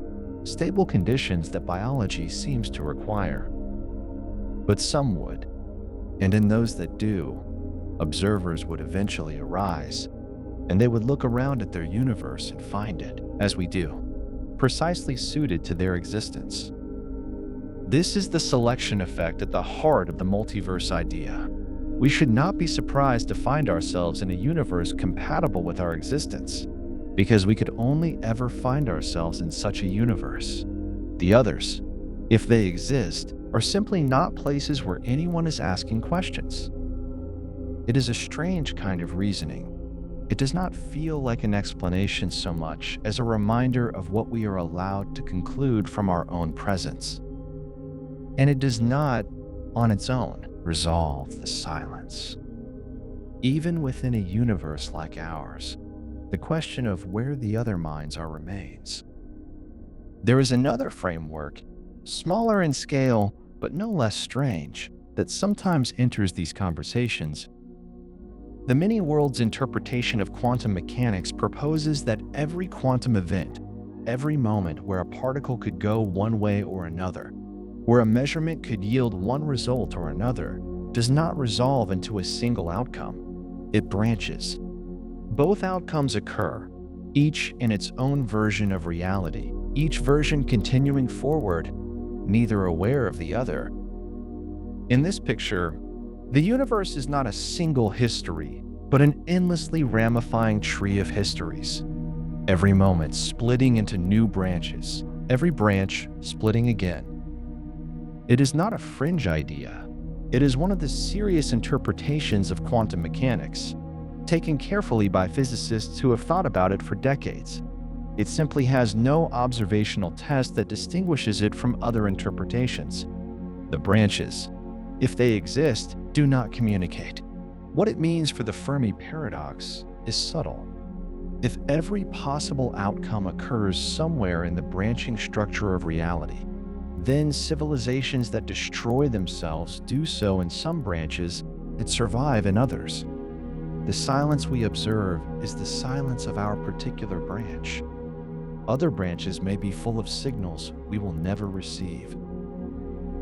A: stable conditions that biology seems to require. But some would, and in those that do, observers would eventually arise, and they would look around at their universe and find it, as we do, precisely suited to their existence. This is the selection effect at the heart of the multiverse idea. We should not be surprised to find ourselves in a universe compatible with our existence, because we could only ever find ourselves in such a universe. The others, if they exist, are simply not places where anyone is asking questions. It is a strange kind of reasoning. It does not feel like an explanation so much as a reminder of what we are allowed to conclude from our own presence. And it does not, on its own, resolve the silence. Even within a universe like ours, the question of where the other minds are remains. There is another framework, smaller in scale but no less strange, that sometimes enters these conversations. The many worlds interpretation of quantum mechanics proposes that every quantum event, every moment where a particle could go one way or another, where a measurement could yield one result or another, does not resolve into a single outcome. It branches. Both outcomes occur, each in its own version of reality, each version continuing forward, neither aware of the other. In this picture, the universe is not a single history, but an endlessly ramifying tree of histories, every moment splitting into new branches, every branch splitting again. It is not a fringe idea. It is one of the serious interpretations of quantum mechanics, taken carefully by physicists who have thought about it for decades. It simply has no observational test that distinguishes it from other interpretations. The branches, if they exist, do not communicate. What it means for the Fermi paradox is subtle. If every possible outcome occurs somewhere in the branching structure of reality, then civilizations that destroy themselves do so in some branches and survive in others. The silence we observe is the silence of our particular branch. Other branches may be full of signals we will never receive.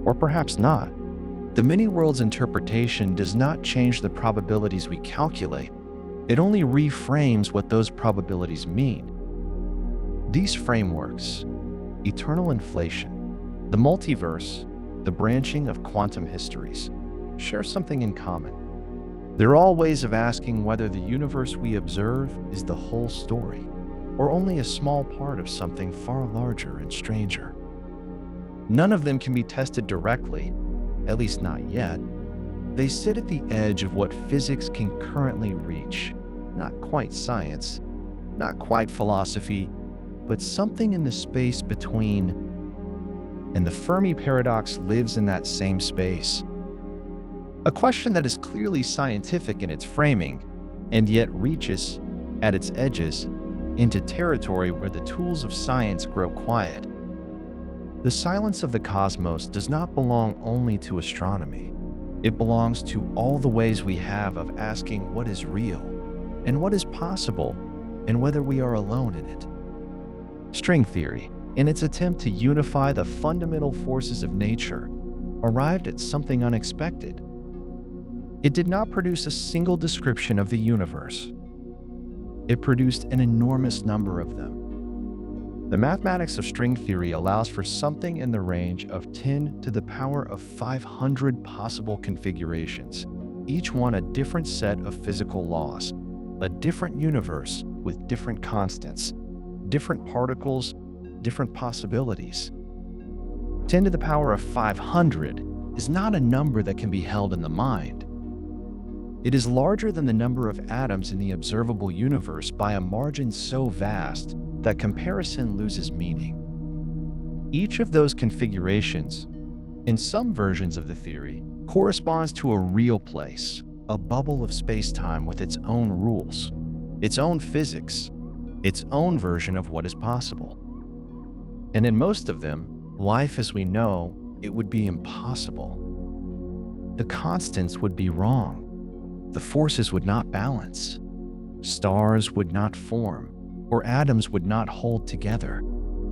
A: Or perhaps not. The many worlds interpretation does not change the probabilities we calculate. It only reframes what those probabilities mean. These frameworks, eternal inflation, the multiverse, the branching of quantum histories, share something in common. They're all ways of asking whether the universe we observe is the whole story, or only a small part of something far larger and stranger. None of them can be tested directly, at least not yet. They sit at the edge of what physics can currently reach, not quite science, not quite philosophy, but something in the space between. And the Fermi paradox lives in that same space. A question that is clearly scientific in its framing, and yet reaches, at its edges, into territory where the tools of science grow quiet. The silence of the cosmos does not belong only to astronomy. It belongs to all the ways we have of asking what is real, and what is possible, and whether we are alone in it. String theory, in its attempt to unify the fundamental forces of nature, arrived at something unexpected. It did not produce a single description of the universe. It produced an enormous number of them. The mathematics of string theory allows for something in the range of 10 to the power of 500 possible configurations, each one a different set of physical laws, a different universe with different constants, different particles, different possibilities. 10 to the power of 500 is not a number that can be held in the mind. It is larger than the number of atoms in the observable universe by a margin so vast that comparison loses meaning. Each of those configurations, in some versions of the theory, corresponds to a real place, a bubble of space-time with its own rules, its own physics, its own version of what is possible. And in most of them, life as we know it would be impossible. The constants would be wrong. The forces would not balance. Stars would not form, or atoms would not hold together,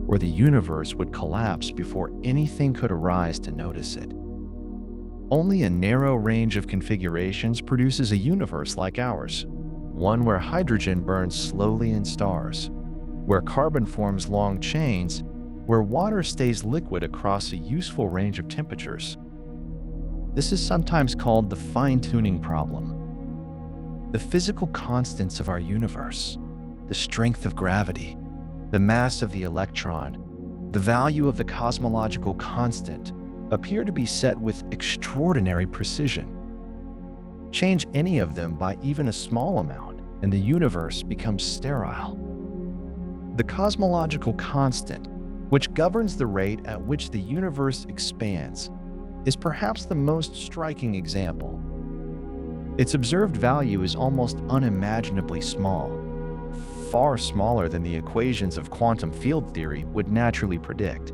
A: or the universe would collapse before anything could arise to notice it. Only a narrow range of configurations produces a universe like ours, one where hydrogen burns slowly in stars, where carbon forms long chains, where water stays liquid across a useful range of temperatures. This is sometimes called the fine-tuning problem. The physical constants of our universe, the strength of gravity, the mass of the electron, the value of the cosmological constant, appear to be set with extraordinary precision. Change any of them by even a small amount, and the universe becomes sterile. The cosmological constant, which governs the rate at which the universe expands, is perhaps the most striking example. Its observed value is almost unimaginably small, far smaller than the equations of quantum field theory would naturally predict.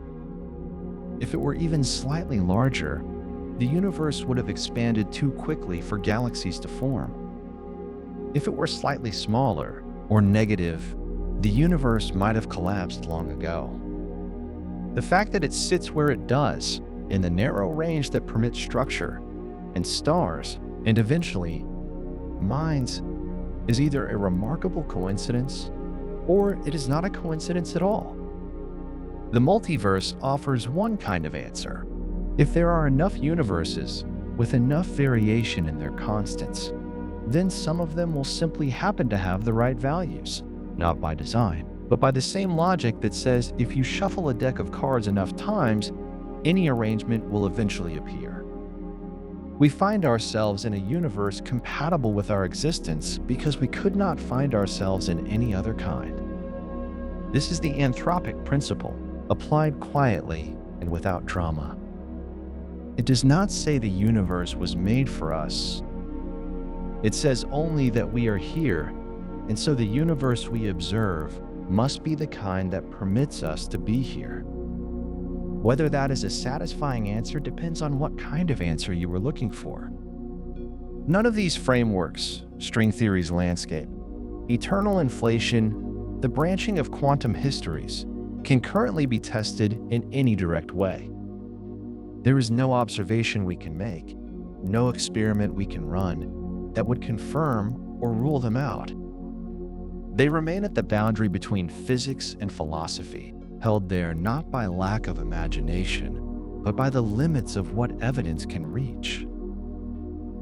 A: If it were even slightly larger, the universe would have expanded too quickly for galaxies to form. If it were slightly smaller, or negative, the universe might have collapsed long ago. The fact that it sits where it does, in the narrow range that permits structure, and stars, and eventually minds, is either a remarkable coincidence, or it is not a coincidence at all. The multiverse offers one kind of answer. If there are enough universes with enough variation in their constants, then some of them will simply happen to have the right values, not by design, but by the same logic that says if you shuffle a deck of cards enough times, any arrangement will eventually appear. We find ourselves in a universe compatible with our existence because we could not find ourselves in any other kind. This is the anthropic principle, applied quietly and without drama. It does not say the universe was made for us. It says only that we are here, and so the universe we observe must be the kind that permits us to be here. Whether that is a satisfying answer depends on what kind of answer you were looking for. None of these frameworks, string theory's landscape, eternal inflation, the branching of quantum histories, can currently be tested in any direct way. There is no observation we can make, no experiment we can run that would confirm or rule them out. They remain at the boundary between physics and philosophy, held there not by lack of imagination, but by the limits of what evidence can reach.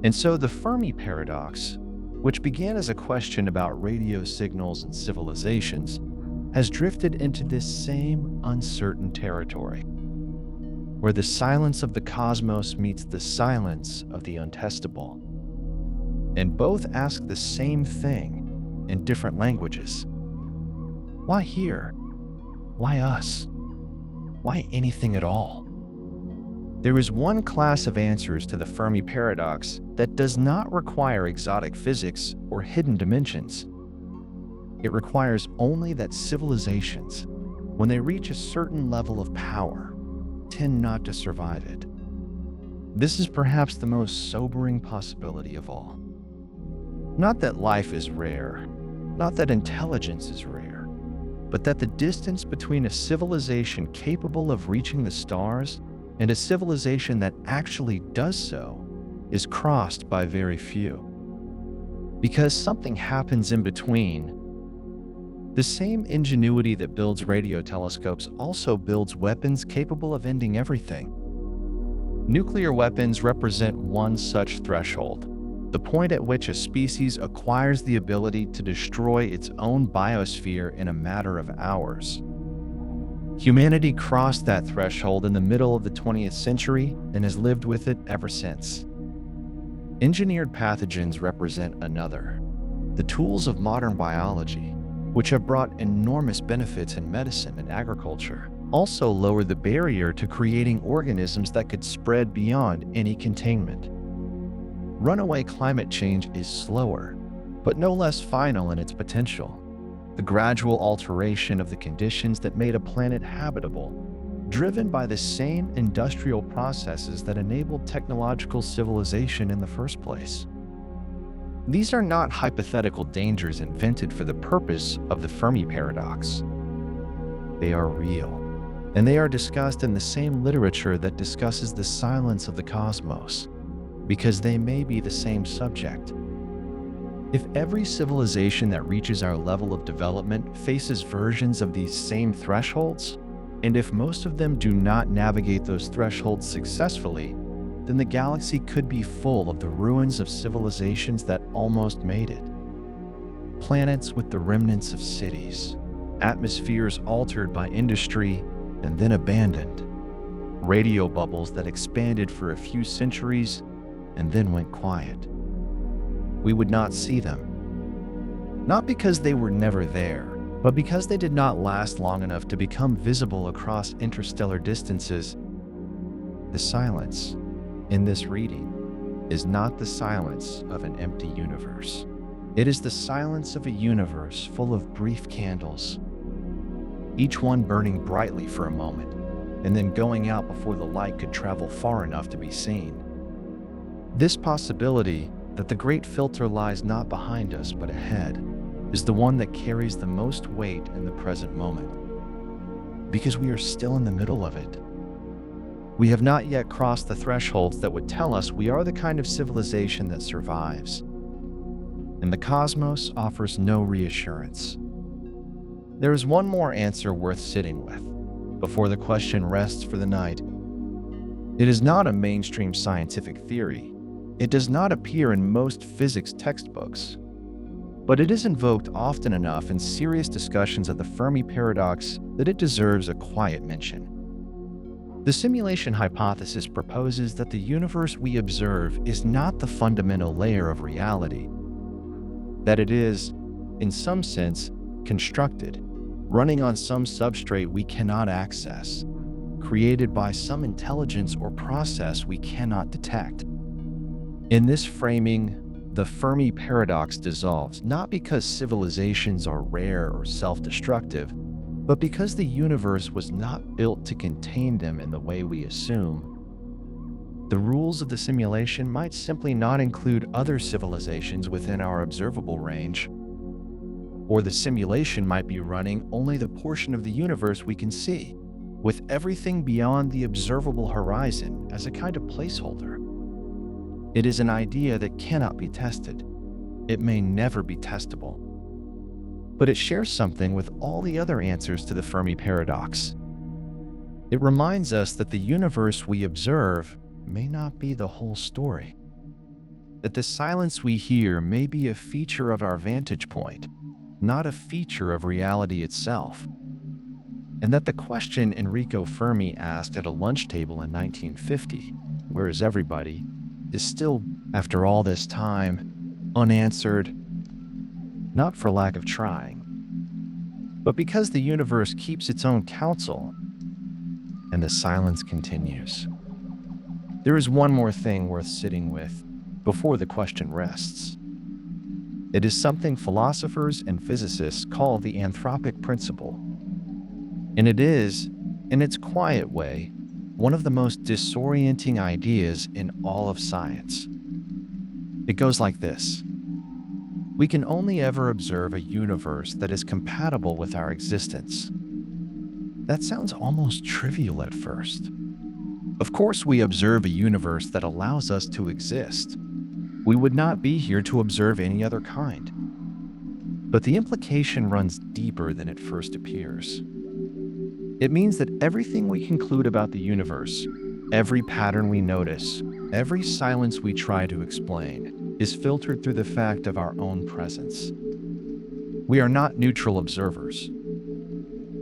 A: And so the Fermi paradox, which began as a question about radio signals and civilizations, has drifted into this same uncertain territory, where the silence of the cosmos meets the silence of the untestable. And both ask the same thing: in different languages. Why here? Why us? Why anything at all? There is one class of answers to the Fermi paradox that does not require exotic physics or hidden dimensions. It requires only that civilizations, when they reach a certain level of power, tend not to survive it. This is perhaps the most sobering possibility of all. Not that life is rare, not that intelligence is rare, but that the distance between a civilization capable of reaching the stars and a civilization that actually does so is crossed by very few. Because something happens in between. The same ingenuity that builds radio telescopes also builds weapons capable of ending everything. Nuclear weapons represent one such threshold, the point at which a species acquires the ability to destroy its own biosphere in a matter of hours. Humanity crossed that threshold in the middle of the 20th century and has lived with it ever since. Engineered pathogens represent another. The tools of modern biology, which have brought enormous benefits in medicine and agriculture, also lower the barrier to creating organisms that could spread beyond any containment. Runaway climate change is slower, but no less final in its potential. The gradual alteration of the conditions that made a planet habitable, driven by the same industrial processes that enabled technological civilization in the first place. These are not hypothetical dangers invented for the purpose of the Fermi paradox. They are real, and they are discussed in the same literature that discusses the silence of the cosmos, because they may be the same subject. If every civilization that reaches our level of development faces versions of these same thresholds, and if most of them do not navigate those thresholds successfully, then the galaxy could be full of the ruins of civilizations that almost made it. Planets with the remnants of cities, atmospheres altered by industry and then abandoned, radio bubbles that expanded for a few centuries and then went quiet. We would not see them. Not because they were never there, but because they did not last long enough to become visible across interstellar distances. The silence in this reading is not the silence of an empty universe. It is the silence of a universe full of brief candles, each one burning brightly for a moment, and then going out before the light could travel far enough to be seen. This possibility that the great filter lies not behind us but ahead is the one that carries the most weight in the present moment, because we are still in the middle of it. We have not yet crossed the thresholds that would tell us we are the kind of civilization that survives, and the cosmos offers no reassurance. There is one more answer worth sitting with before the question rests for the night. It is not a mainstream scientific theory. It does not appear in most physics textbooks, but it is invoked often enough in serious discussions of the Fermi paradox that it deserves a quiet mention. The simulation hypothesis proposes that the universe we observe is not the fundamental layer of reality, that it is, in some sense, constructed, running on some substrate we cannot access, created by some intelligence or process we cannot detect. In this framing, the Fermi paradox dissolves, not because civilizations are rare or self-destructive, but because the universe was not built to contain them in the way we assume. The rules of the simulation might simply not include other civilizations within our observable range, or the simulation might be running only the portion of the universe we can see, with everything beyond the observable horizon as a kind of placeholder. It is an idea that cannot be tested. It may never be testable. But it shares something with all the other answers to the Fermi paradox. It reminds us that the universe we observe may not be the whole story, that the silence we hear may be a feature of our vantage point, not a feature of reality itself, and that the question Enrico Fermi asked at a lunch table in 1950, "Where is everybody?" is still, after all this time, unanswered. not for lack of trying, but because the universe keeps its own counsel and the silence continues. There is one more thing worth sitting with before the question rests. It is something philosophers and physicists call the anthropic principle. And it is, in its quiet way, one of the most disorienting ideas in all of science. It goes like this. We can only ever observe a universe that is compatible with our existence. That sounds almost trivial at first. Of course, we observe a universe that allows us to exist. We would not be here to observe any other kind. But the implication runs deeper than it first appears. It means that everything we conclude about the universe, every pattern we notice, every silence we try to explain, is filtered through the fact of our own presence. We are not neutral observers.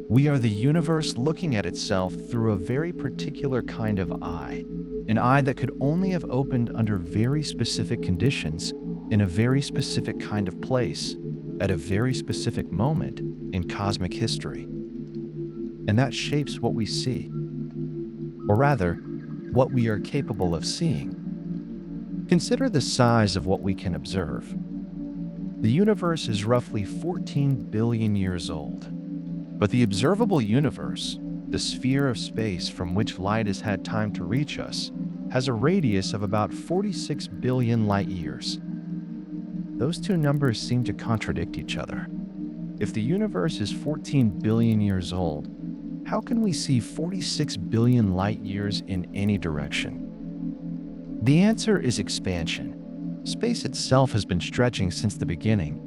A: We are the universe looking at itself through a very particular kind of eye, an eye that could only have opened under very specific conditions, in a very specific kind of place, at a very specific moment in cosmic history. And that shapes what we see, or rather, what we are capable of seeing. Consider the size of what we can observe. The universe is roughly 14 billion years old, but the observable universe, the sphere of space from which light has had time to reach us, has a radius of about 46 billion light years. Those two numbers seem to contradict each other. If the universe is 14 billion years old, how can we see 46 billion light years in any direction? The answer is expansion. Space itself has been stretching since the beginning.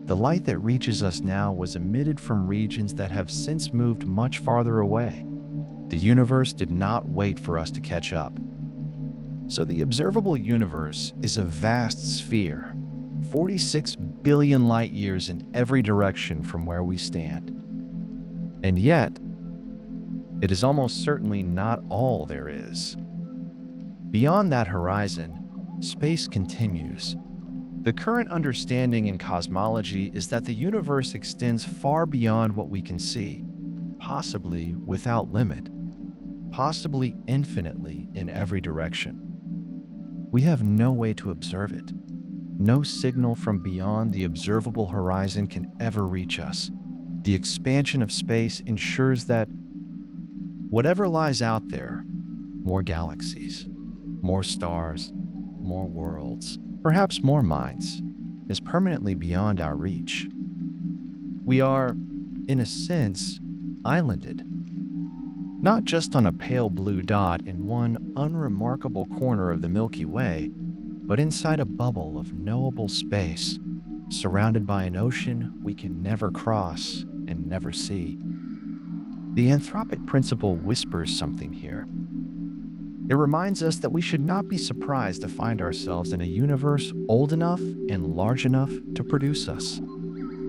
A: The light that reaches us now was emitted from regions that have since moved much farther away. The universe did not wait for us to catch up. So the observable universe is a vast sphere, 46 billion light years in every direction from where we stand. And yet, it is almost certainly not all there is. Beyond that horizon, space continues. The current understanding in cosmology is that the universe extends far beyond what we can see, possibly without limit, possibly infinitely in every direction. We have no way to observe it. No signal from beyond the observable horizon can ever reach us. The expansion of space ensures that whatever lies out there, more galaxies, more stars, more worlds, perhaps more minds, is permanently beyond our reach. We are, in a sense, islanded. Not just on a pale blue dot in one unremarkable corner of the Milky Way, but inside a bubble of knowable space, surrounded by an ocean we can never cross and never see. The anthropic principle whispers something here. It reminds us that we should not be surprised to find ourselves in a universe old enough and large enough to produce us,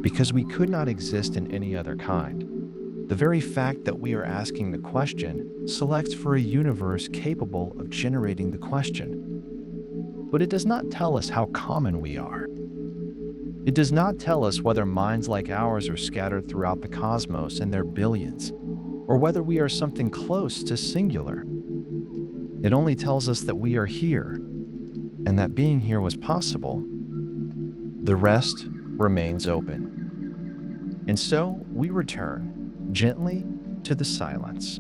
A: because we could not exist in any other kind. The very fact that we are asking the question selects for a universe capable of generating the question. But it does not tell us how common we are. It does not tell us whether minds like ours are scattered throughout the cosmos in their billions, or whether we are something close to singular. It only tells us that we are here, and that being here was possible. The rest remains open. And so we return, gently, to the silence.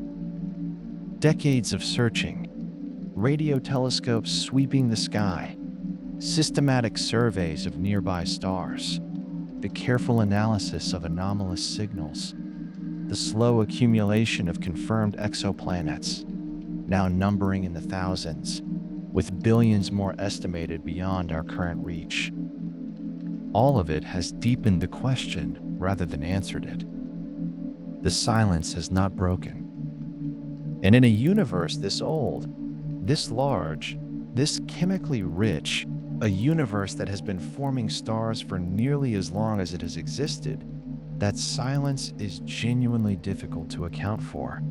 A: Decades of searching, radio telescopes sweeping the sky, systematic surveys of nearby stars, the careful analysis of anomalous signals, the slow accumulation of confirmed exoplanets, now numbering in the thousands, with billions more estimated beyond our current reach. All of it has deepened the question rather than answered it. The silence has not broken. And in a universe this old, this large, this chemically rich, a universe that has been forming stars for nearly as long as it has existed, that silence is genuinely difficult to account for.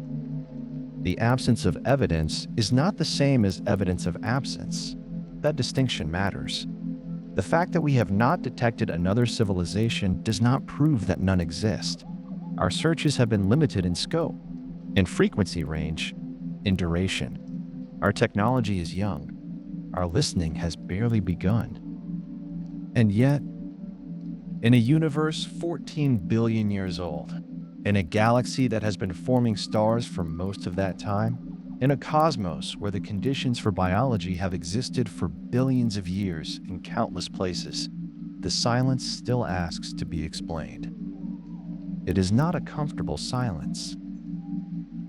A: The absence of evidence is not the same as evidence of absence. That distinction matters. The fact that we have not detected another civilization does not prove that none exist. Our searches have been limited in scope, in frequency range, in duration. Our technology is young. Our listening has barely begun. And yet, in a universe 14 billion years old, in a galaxy that has been forming stars for most of that time, in a cosmos where the conditions for biology have existed for billions of years in countless places, the silence still asks to be explained. It is not a comfortable silence.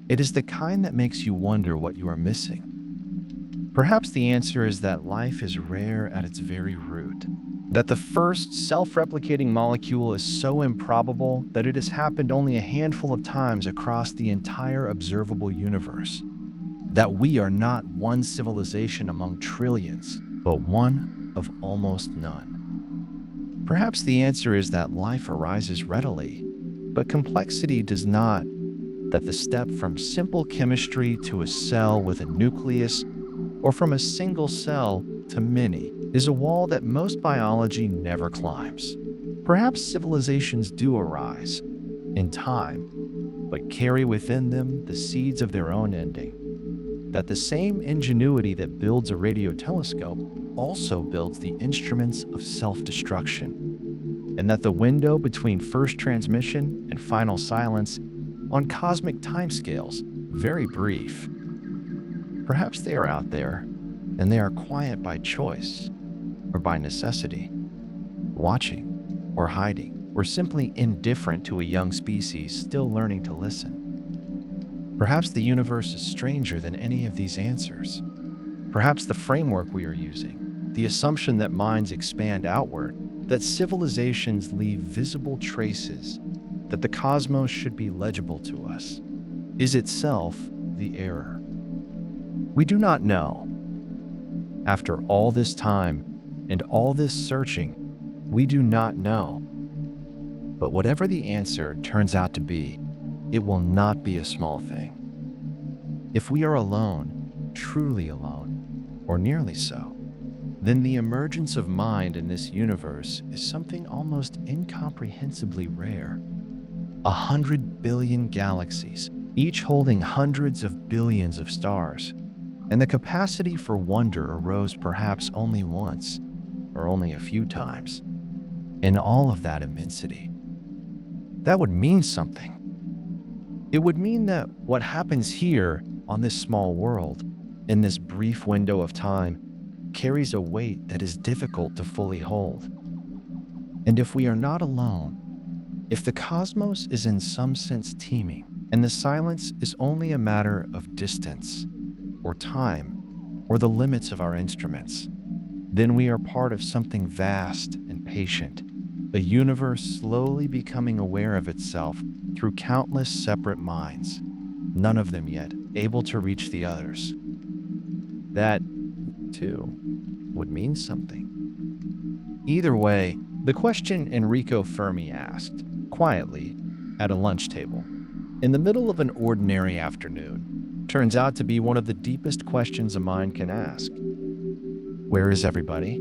A: It is the kind that makes you wonder what you are missing. Perhaps the answer is that life is rare at its very root, that the first self-replicating molecule is so improbable that it has happened only a handful of times across the entire observable universe, that we are not one civilization among trillions, but one of almost none. Perhaps the answer is that life arises readily, but complexity does not, that the step from simple chemistry to a cell with a nucleus, or from a single cell to many, is a wall that most biology never climbs. Perhaps civilizations do arise, in time, but carry within them the seeds of their own ending. That the same ingenuity that builds a radio telescope also builds the instruments of self-destruction, and that the window between first transmission and final silence on cosmic timescales, very brief. Perhaps they are out there, and they are quiet by choice, or by necessity, watching, or hiding, or simply indifferent to a young species still learning to listen. Perhaps the universe is stranger than any of these answers. Perhaps the framework we are using, the assumption that minds expand outward, that civilizations leave visible traces, that the cosmos should be legible to us, is itself the error. We do not know. After all this time and all this searching, we do not know. But whatever the answer turns out to be, it will not be a small thing. If we are alone, truly alone, or nearly so, then the emergence of mind in this universe is something almost incomprehensibly rare. 100 billion galaxies, each holding hundreds of billions of stars, and the capacity for wonder arose perhaps only once, or only a few times, in all of that immensity. That would mean something. It would mean that what happens here on this small world, in this brief window of time, carries a weight that is difficult to fully hold. And if we are not alone, if the cosmos is in some sense teeming, and the silence is only a matter of distance, or time, or the limits of our instruments, then we are part of something vast and patient, a universe slowly becoming aware of itself through countless separate minds, none of them yet able to reach the others. That, too, would mean something. Either way, the question Enrico Fermi asked, quietly, at a lunch table, in the middle of an ordinary afternoon, turns out to be one of the deepest questions a mind can ask. Where is everybody?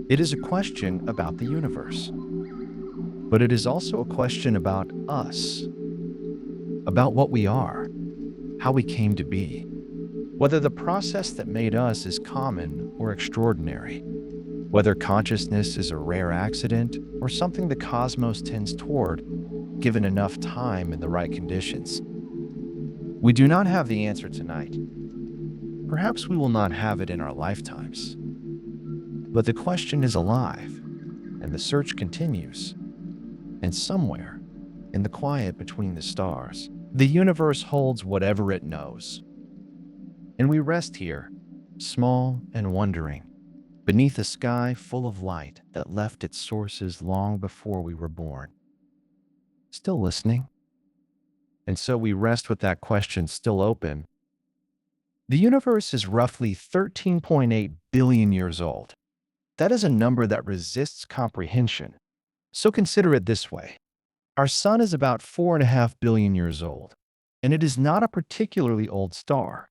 A: It is a question about the universe. But it is also a question about us, about what we are, how we came to be, whether the process that made us is common or extraordinary, whether consciousness is a rare accident or something the cosmos tends toward, given enough time and the right conditions. We do not have the answer tonight. Perhaps we will not have it in our lifetimes. But the question is alive, and the search continues. And somewhere, in the quiet between the stars, the universe holds whatever it knows. And we rest here, small and wondering, beneath a sky full of light that left its sources long before we were born. Still listening? And so we rest with that question still open. The universe is roughly 13.8 billion years old. That is a number that resists comprehension. So consider it this way. Our sun is about 4.5 billion years old, and it is not a particularly old star.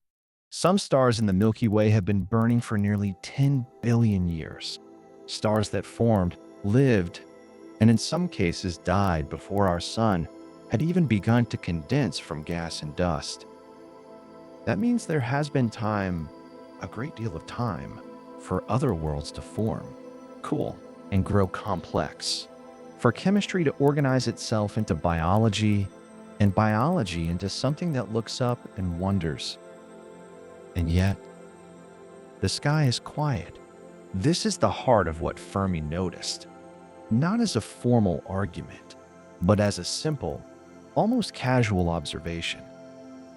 A: Some stars in the Milky Way have been burning for nearly 10 billion years. Stars that formed, lived, and in some cases died before our sun had even begun to condense from gas and dust. That means there has been time, a great deal of time, for other worlds to form, cool, and grow complex. For chemistry to organize itself into biology, and biology into something that looks up and wonders. And yet, the sky is quiet. This is the heart of what Fermi noticed, not as a formal argument, but as a simple, almost casual observation.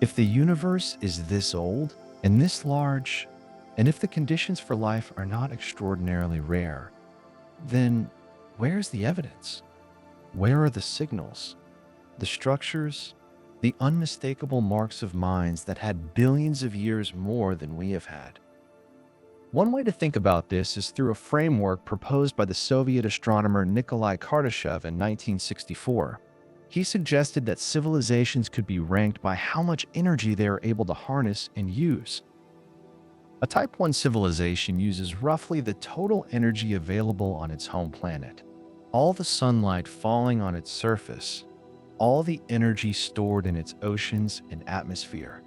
A: If the universe is this old and this large, and if the conditions for life are not extraordinarily rare, then where's the evidence? Where are the signals, the structures, the unmistakable marks of minds that had billions of years more than we have had? One way to think about this is through a framework proposed by the Soviet astronomer Nikolai Kardashev in 1964. He suggested that civilizations could be ranked by how much energy they are able to harness and use. A Type 1 civilization uses roughly the total energy available on its home planet, all the sunlight falling on its surface, all the energy stored in its oceans and atmosphere.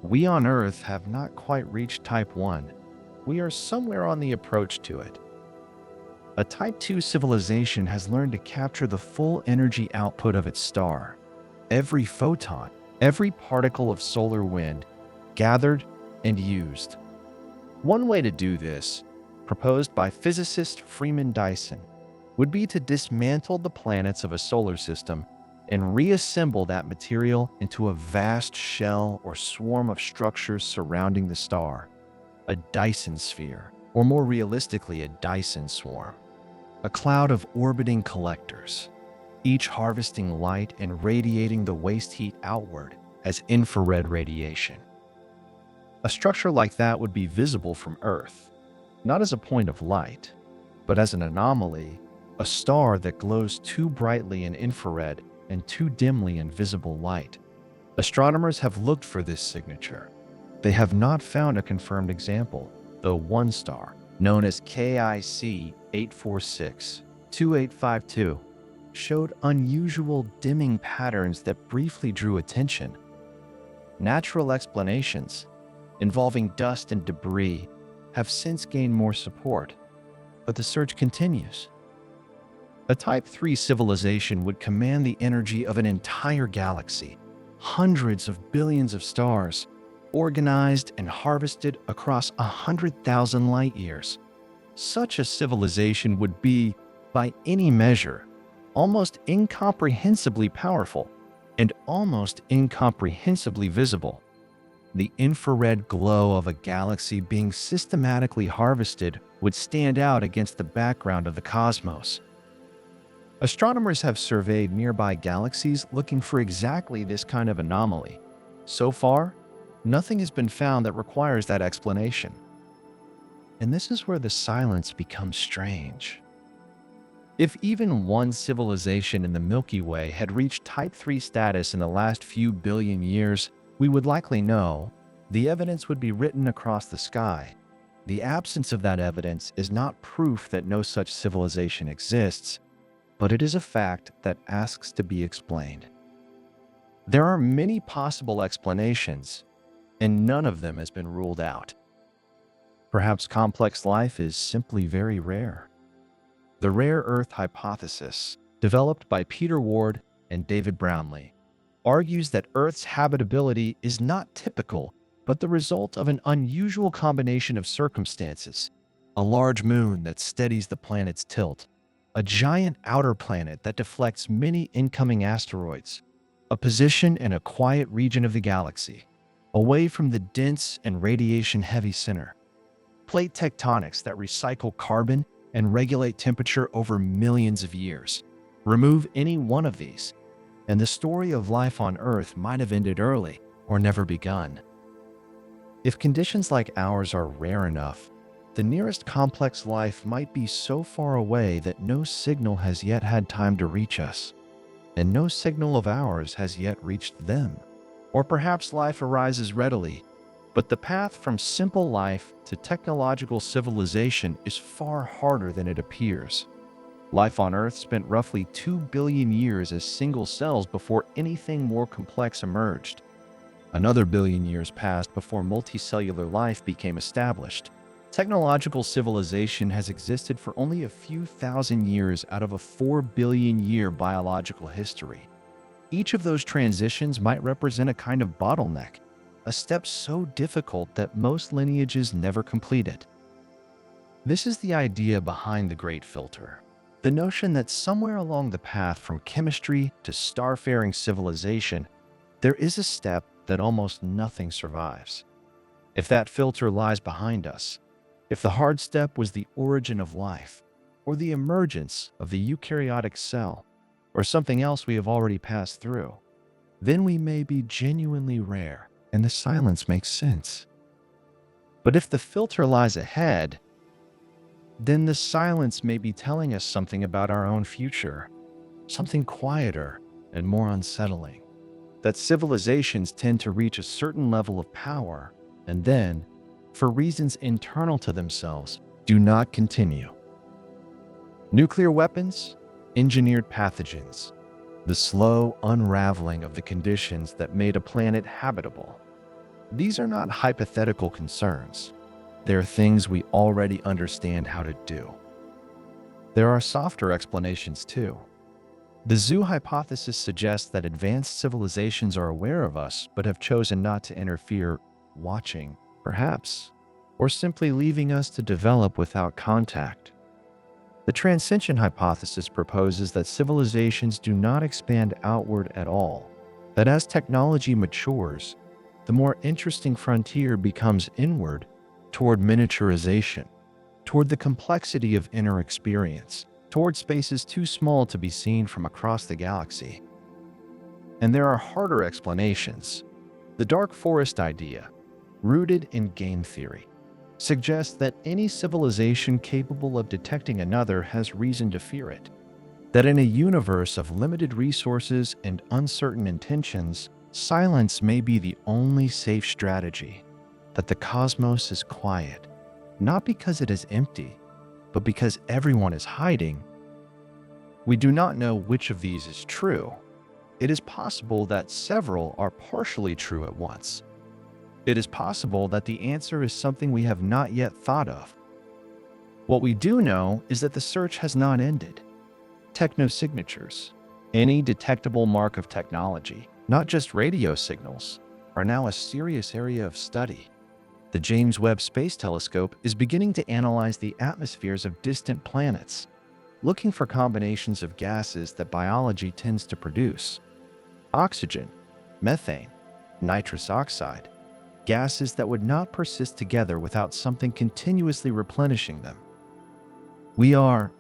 A: We on Earth have not quite reached Type 1. We are somewhere on the approach to it. A Type 2 civilization has learned to capture the full energy output of its star. Every photon, every particle of solar wind, gathered and used. One way to do this, proposed by physicist Freeman Dyson, would be to dismantle the planets of a solar system and reassemble that material into a vast shell or swarm of structures surrounding the star, a Dyson sphere, or more realistically, a Dyson swarm. A cloud of orbiting collectors, each harvesting light and radiating the waste heat outward as infrared radiation. A structure like that would be visible from Earth, not as a point of light, but as an anomaly, a star that glows too brightly in infrared and too dimly in visible light. Astronomers have looked for this signature. They have not found a confirmed example, though one star, known as KIC 846-2852, showed unusual dimming patterns that briefly drew attention. Natural explanations, involving dust and debris, have since gained more support, but the search continues. A Type 3 civilization would command the energy of an entire galaxy, hundreds of billions of stars, organized and harvested across 100,000 light years. Such a civilization would be, by any measure, almost incomprehensibly powerful and almost incomprehensibly visible. The infrared glow of a galaxy being systematically harvested would stand out against the background of the cosmos. Astronomers have surveyed nearby galaxies looking for exactly this kind of anomaly. So far, nothing has been found that requires that explanation. And this is where the silence becomes strange. If even one civilization in the Milky Way had reached Type 3 status in the last few billion years, we would likely know. The evidence would be written across the sky. The absence of that evidence is not proof that no such civilization exists, but it is a fact that asks to be explained. There are many possible explanations, and none of them has been ruled out. Perhaps complex life is simply very rare. The rare Earth hypothesis, developed by Peter Ward and David Brownlee, argues that Earth's habitability is not typical, but the result of an unusual combination of circumstances: a large moon that steadies the planet's tilt, a giant outer planet that deflects many incoming asteroids, a position in a quiet region of the galaxy, away from the dense and radiation-heavy center, plate tectonics that recycle carbon and regulate temperature over millions of years. Remove any one of these, and the story of life on Earth might have ended early or never begun. If conditions like ours are rare enough, the nearest complex life might be so far away that no signal has yet had time to reach us, and no signal of ours has yet reached them. Or perhaps life arises readily, But the path from simple life to technological civilization is far harder than it appears. Life on Earth spent roughly 2 billion years as single cells before anything more complex emerged. Another billion years passed before multicellular life became established. Technological civilization has existed for only a few thousand years out of a 4 billion year biological history. Each of those transitions might represent a kind of bottleneck, a step so difficult that most lineages never complete it. This is the idea behind the Great Filter. The notion that somewhere along the path from chemistry to starfaring civilization, there is a step that almost nothing survives. If that filter lies behind us, if the hard step was the origin of life, or the emergence of the eukaryotic cell, or something else we have already passed through, then we may be genuinely rare, and the silence makes sense. But if the filter lies ahead, then the silence may be telling us something about our own future, something quieter and more unsettling. That civilizations tend to reach a certain level of power and then, for reasons internal to themselves, do not continue. Nuclear weapons, engineered pathogens, the slow unraveling of the conditions that made a planet habitable. These are not hypothetical concerns. They're things we already understand how to do. There are softer explanations too. The zoo hypothesis suggests that advanced civilizations are aware of us but have chosen not to interfere, watching, perhaps, or simply leaving us to develop without contact. The transcension hypothesis proposes that civilizations do not expand outward at all, that as technology matures, the more interesting frontier becomes inward, toward miniaturization, toward the complexity of inner experience, toward spaces too small to be seen from across the galaxy. And there are harder explanations. The dark forest idea, rooted in game theory, suggests that any civilization capable of detecting another has reason to fear it. That in a universe of limited resources and uncertain intentions, silence may be the only safe strategy. That the cosmos is quiet, not because it is empty, but because everyone is hiding. We do not know which of these is true. It is possible that several are partially true at once. It is possible that the answer is something we have not yet thought of. What we do know is that the search has not ended. Technosignatures, any detectable mark of technology, not just radio signals, are now a serious area of study. The James Webb Space Telescope is beginning to analyze the atmospheres of distant planets, looking for combinations of gases that biology tends to produce. Oxygen, methane, nitrous oxide, gases that would not persist together without something continuously replenishing them. We are,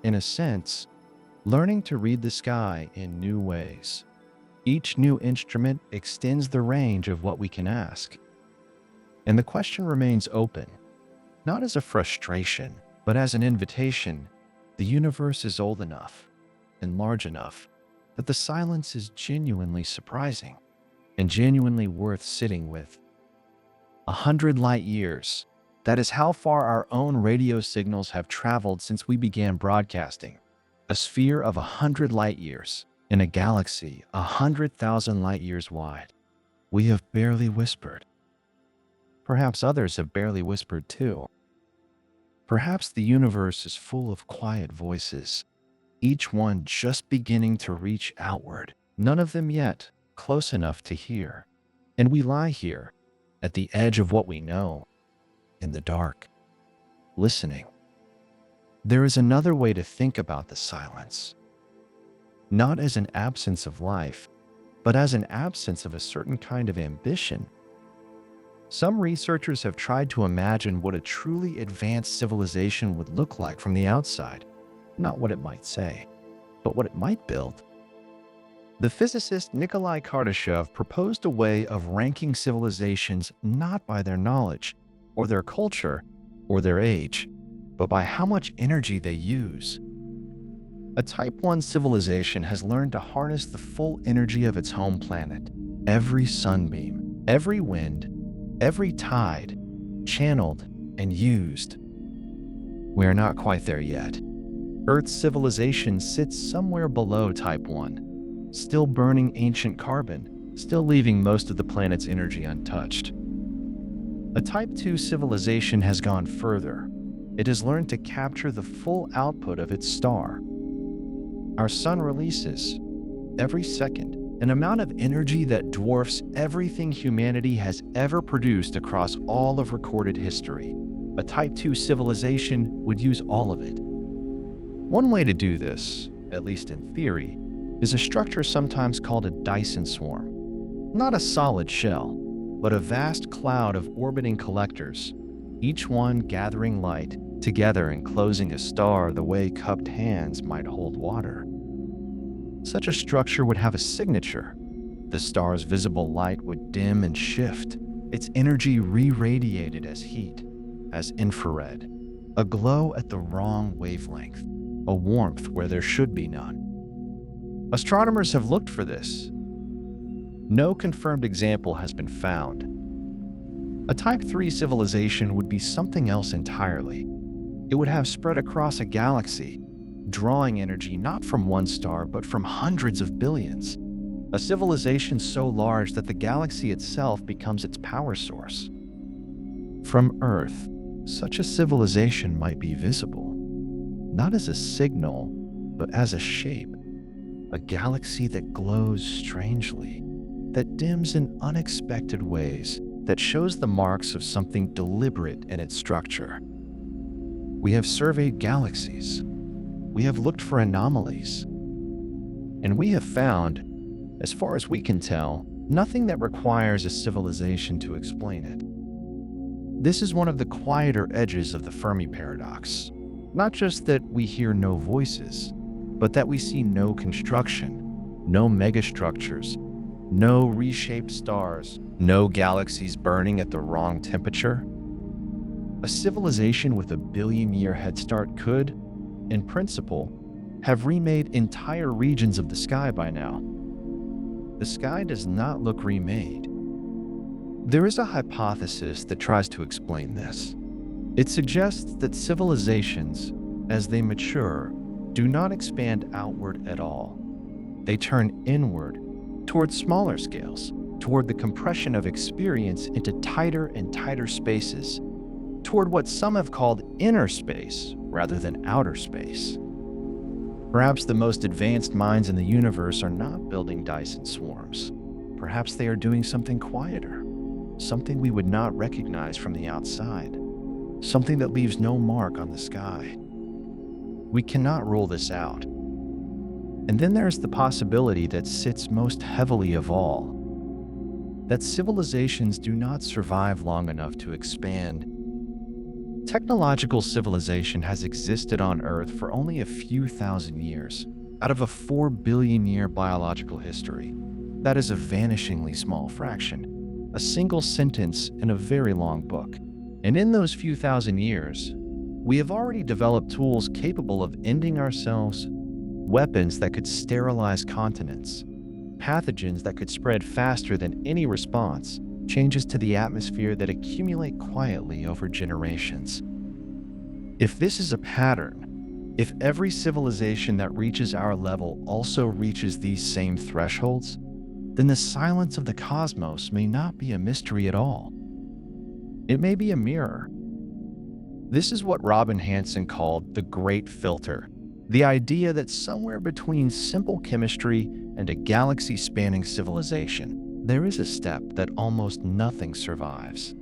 A: in a sense, learning to read the sky in new ways. Each new instrument extends the range of what we can ask. And the question remains open, not as a frustration, but as an invitation. The universe is old enough and large enough that the silence is genuinely surprising and genuinely worth sitting with. 100 light years. That is how far our own radio signals have traveled since we began broadcasting. A sphere of 100 light years in a galaxy 100,000 light years wide. We have barely whispered. Perhaps others have barely whispered too. Perhaps the universe is full of quiet voices, each one just beginning to reach outward, none of them yet close enough to hear. And we lie here, at the edge of what we know, in the dark, listening. There is another way to think about the silence. Not as an absence of life, but as an absence of a certain kind of ambition. Some researchers have tried to imagine what a truly advanced civilization would look like from the outside, not what it might say, but what it might build. The physicist Nikolai Kardashev proposed a way of ranking civilizations not by their knowledge, or their culture, or their age, but by how much energy they use. A Type 1 civilization has learned to harness the full energy of its home planet, every sunbeam, every wind, every tide, channeled and used. We are not quite there yet. Earth's civilization sits somewhere below Type 1, still burning ancient carbon, still leaving most of the planet's energy untouched. A Type 2 civilization has gone further. It has learned to capture the full output of its star. Our sun releases, every second, an amount of energy that dwarfs everything humanity has ever produced across all of recorded history. A Type 2 civilization would use all of it. One way to do this, at least in theory, is a structure sometimes called a Dyson swarm. Not a solid shell, but a vast cloud of orbiting collectors, each one gathering light together and closing a star the way cupped hands might hold water. Such a structure would have a signature. The star's visible light would dim and shift, its energy re-radiated as heat, as infrared, a glow at the wrong wavelength, a warmth where there should be none. Astronomers have looked for this. No confirmed example has been found. A Type 3 civilization would be something else entirely. It would have spread across a galaxy, drawing energy not from one star but from hundreds of billions. A civilization so large that the galaxy itself becomes its power source. From Earth, such a civilization might be visible, not as a signal, but as a shape. A galaxy that glows strangely, that dims in unexpected ways, that shows the marks of something deliberate in its structure. We have surveyed galaxies. We have looked for anomalies. And we have found, as far as we can tell, nothing that requires a civilization to explain it. This is one of the quieter edges of the Fermi paradox. Not just that we hear no voices, but that we see no construction, no megastructures, no reshaped stars, no galaxies burning at the wrong temperature. A civilization with a billion-year head start could, in principle, have remade entire regions of the sky by now. The sky does not look remade. There is a hypothesis that tries to explain this. It suggests that civilizations, as they mature, do not expand outward at all. They turn inward, toward smaller scales, toward the compression of experience into tighter and tighter spaces, toward what some have called inner space rather than outer space. Perhaps the most advanced minds in the universe are not building Dyson swarms. Perhaps they are doing something quieter, something we would not recognize from the outside, something that leaves no mark on the sky. We cannot rule this out. And then there's the possibility that sits most heavily of all, that civilizations do not survive long enough to expand. Technological civilization has existed on Earth for only a few thousand years, out of a 4 billion-year biological history. That is a vanishingly small fraction, a single sentence in a very long book. And in those few thousand years, we have already developed tools capable of ending ourselves, weapons that could sterilize continents, pathogens that could spread faster than any response, changes to the atmosphere that accumulate quietly over generations. If this is a pattern, if every civilization that reaches our level also reaches these same thresholds, then the silence of the cosmos may not be a mystery at all. It may be a mirror. This is what Robin Hanson called the Great Filter, the idea that somewhere between simple chemistry and a galaxy-spanning civilization, there is a step that almost nothing survives.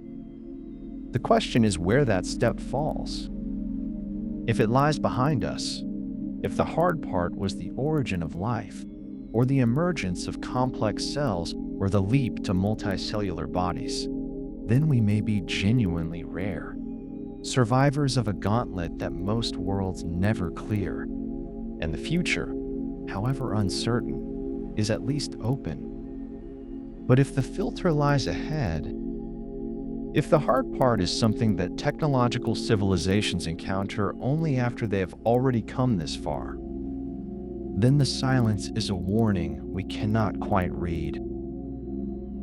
A: The question is where that step falls. If it lies behind us, if the hard part was the origin of life, or the emergence of complex cells, or the leap to multicellular bodies, then we may be genuinely rare, survivors of a gauntlet that most worlds never clear. And the future, however uncertain, is at least open. But if the filter lies ahead, if the hard part is something that technological civilizations encounter only after they have already come this far, then the silence is a warning we cannot quite read.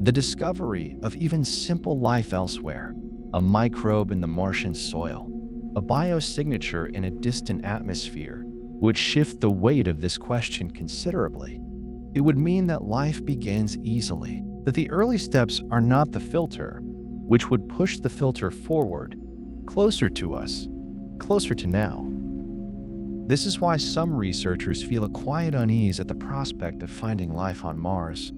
A: The discovery of even simple life elsewhere, a microbe in the Martian soil, a biosignature in a distant atmosphere, would shift the weight of this question considerably. It would mean that life begins easily, that the early steps are not the filter, which would push the filter forward, closer to us, closer to now. This is why some researchers feel a quiet unease at the prospect of finding life on Mars,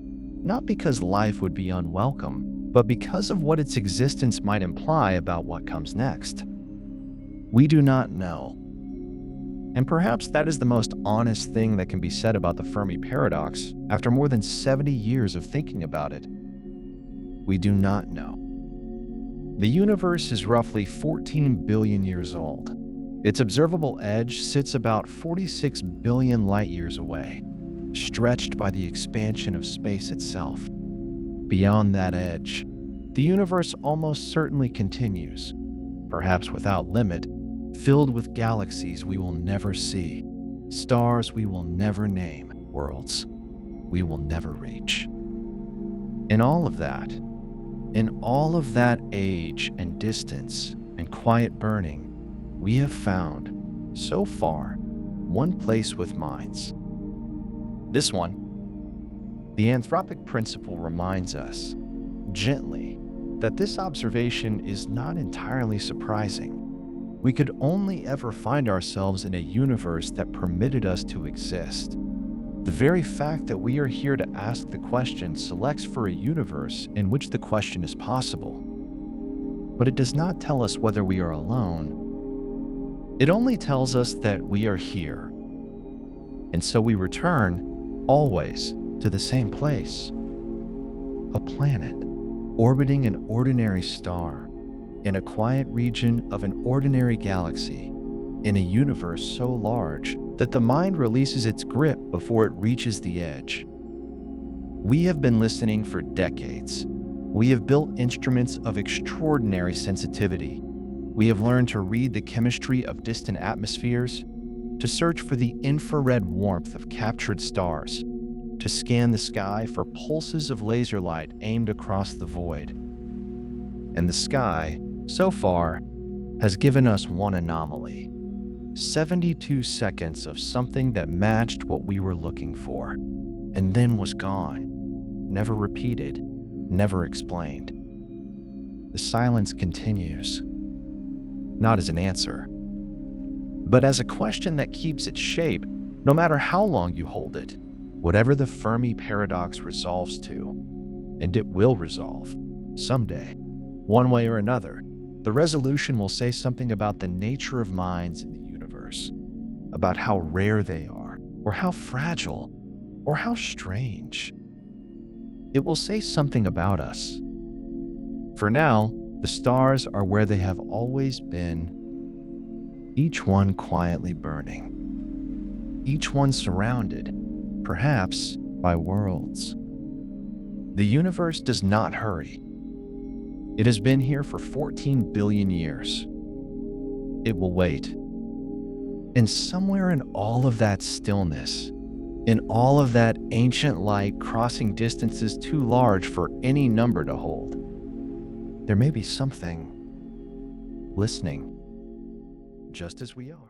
A: not because life would be unwelcome, but because of what its existence might imply about what comes next. We do not know. And perhaps that is the most honest thing that can be said about the Fermi paradox after more than 70 years of thinking about it. We do not know. The universe is roughly 14 billion years old. Its observable edge sits about 46 billion light-years away, stretched by the expansion of space itself. Beyond that edge, the universe almost certainly continues, perhaps without limit, filled with galaxies we will never see, stars we will never name, worlds we will never reach. In all of that age and distance and quiet burning, we have found, so far, one place with minds. This one. The anthropic principle reminds us, gently, that this observation is not entirely surprising. We could only ever find ourselves in a universe that permitted us to exist. The very fact that we are here to ask the question selects for a universe in which the question is possible. But it does not tell us whether we are alone. It only tells us that we are here. And so we return, always, to the same place. A planet, orbiting an ordinary star, in a quiet region of an ordinary galaxy, in a universe so large that the mind releases its grip before it reaches the edge. We have been listening for decades. We have built instruments of extraordinary sensitivity. We have learned to read the chemistry of distant atmospheres, to search for the infrared warmth of captured stars, to scan the sky for pulses of laser light aimed across the void. And the sky, so far, has given us one anomaly: 72 seconds of something that matched what we were looking for, and then was gone, never repeated, never explained. The silence continues, not as an answer, but as a question that keeps its shape, no matter how long you hold it, whatever the Fermi paradox resolves to, and it will resolve, someday, one way or another. The resolution will say something about the nature of minds in the universe, about how rare they are, or how fragile, or how strange. It will say something about us. For now, the stars are where they have always been, each one quietly burning, each one surrounded, perhaps, by worlds. The universe does not hurry. It has been here for 14 billion years. It will wait. And somewhere in all of that stillness, in all of that ancient light crossing distances too large for any number to hold, there may be something listening, just as we are.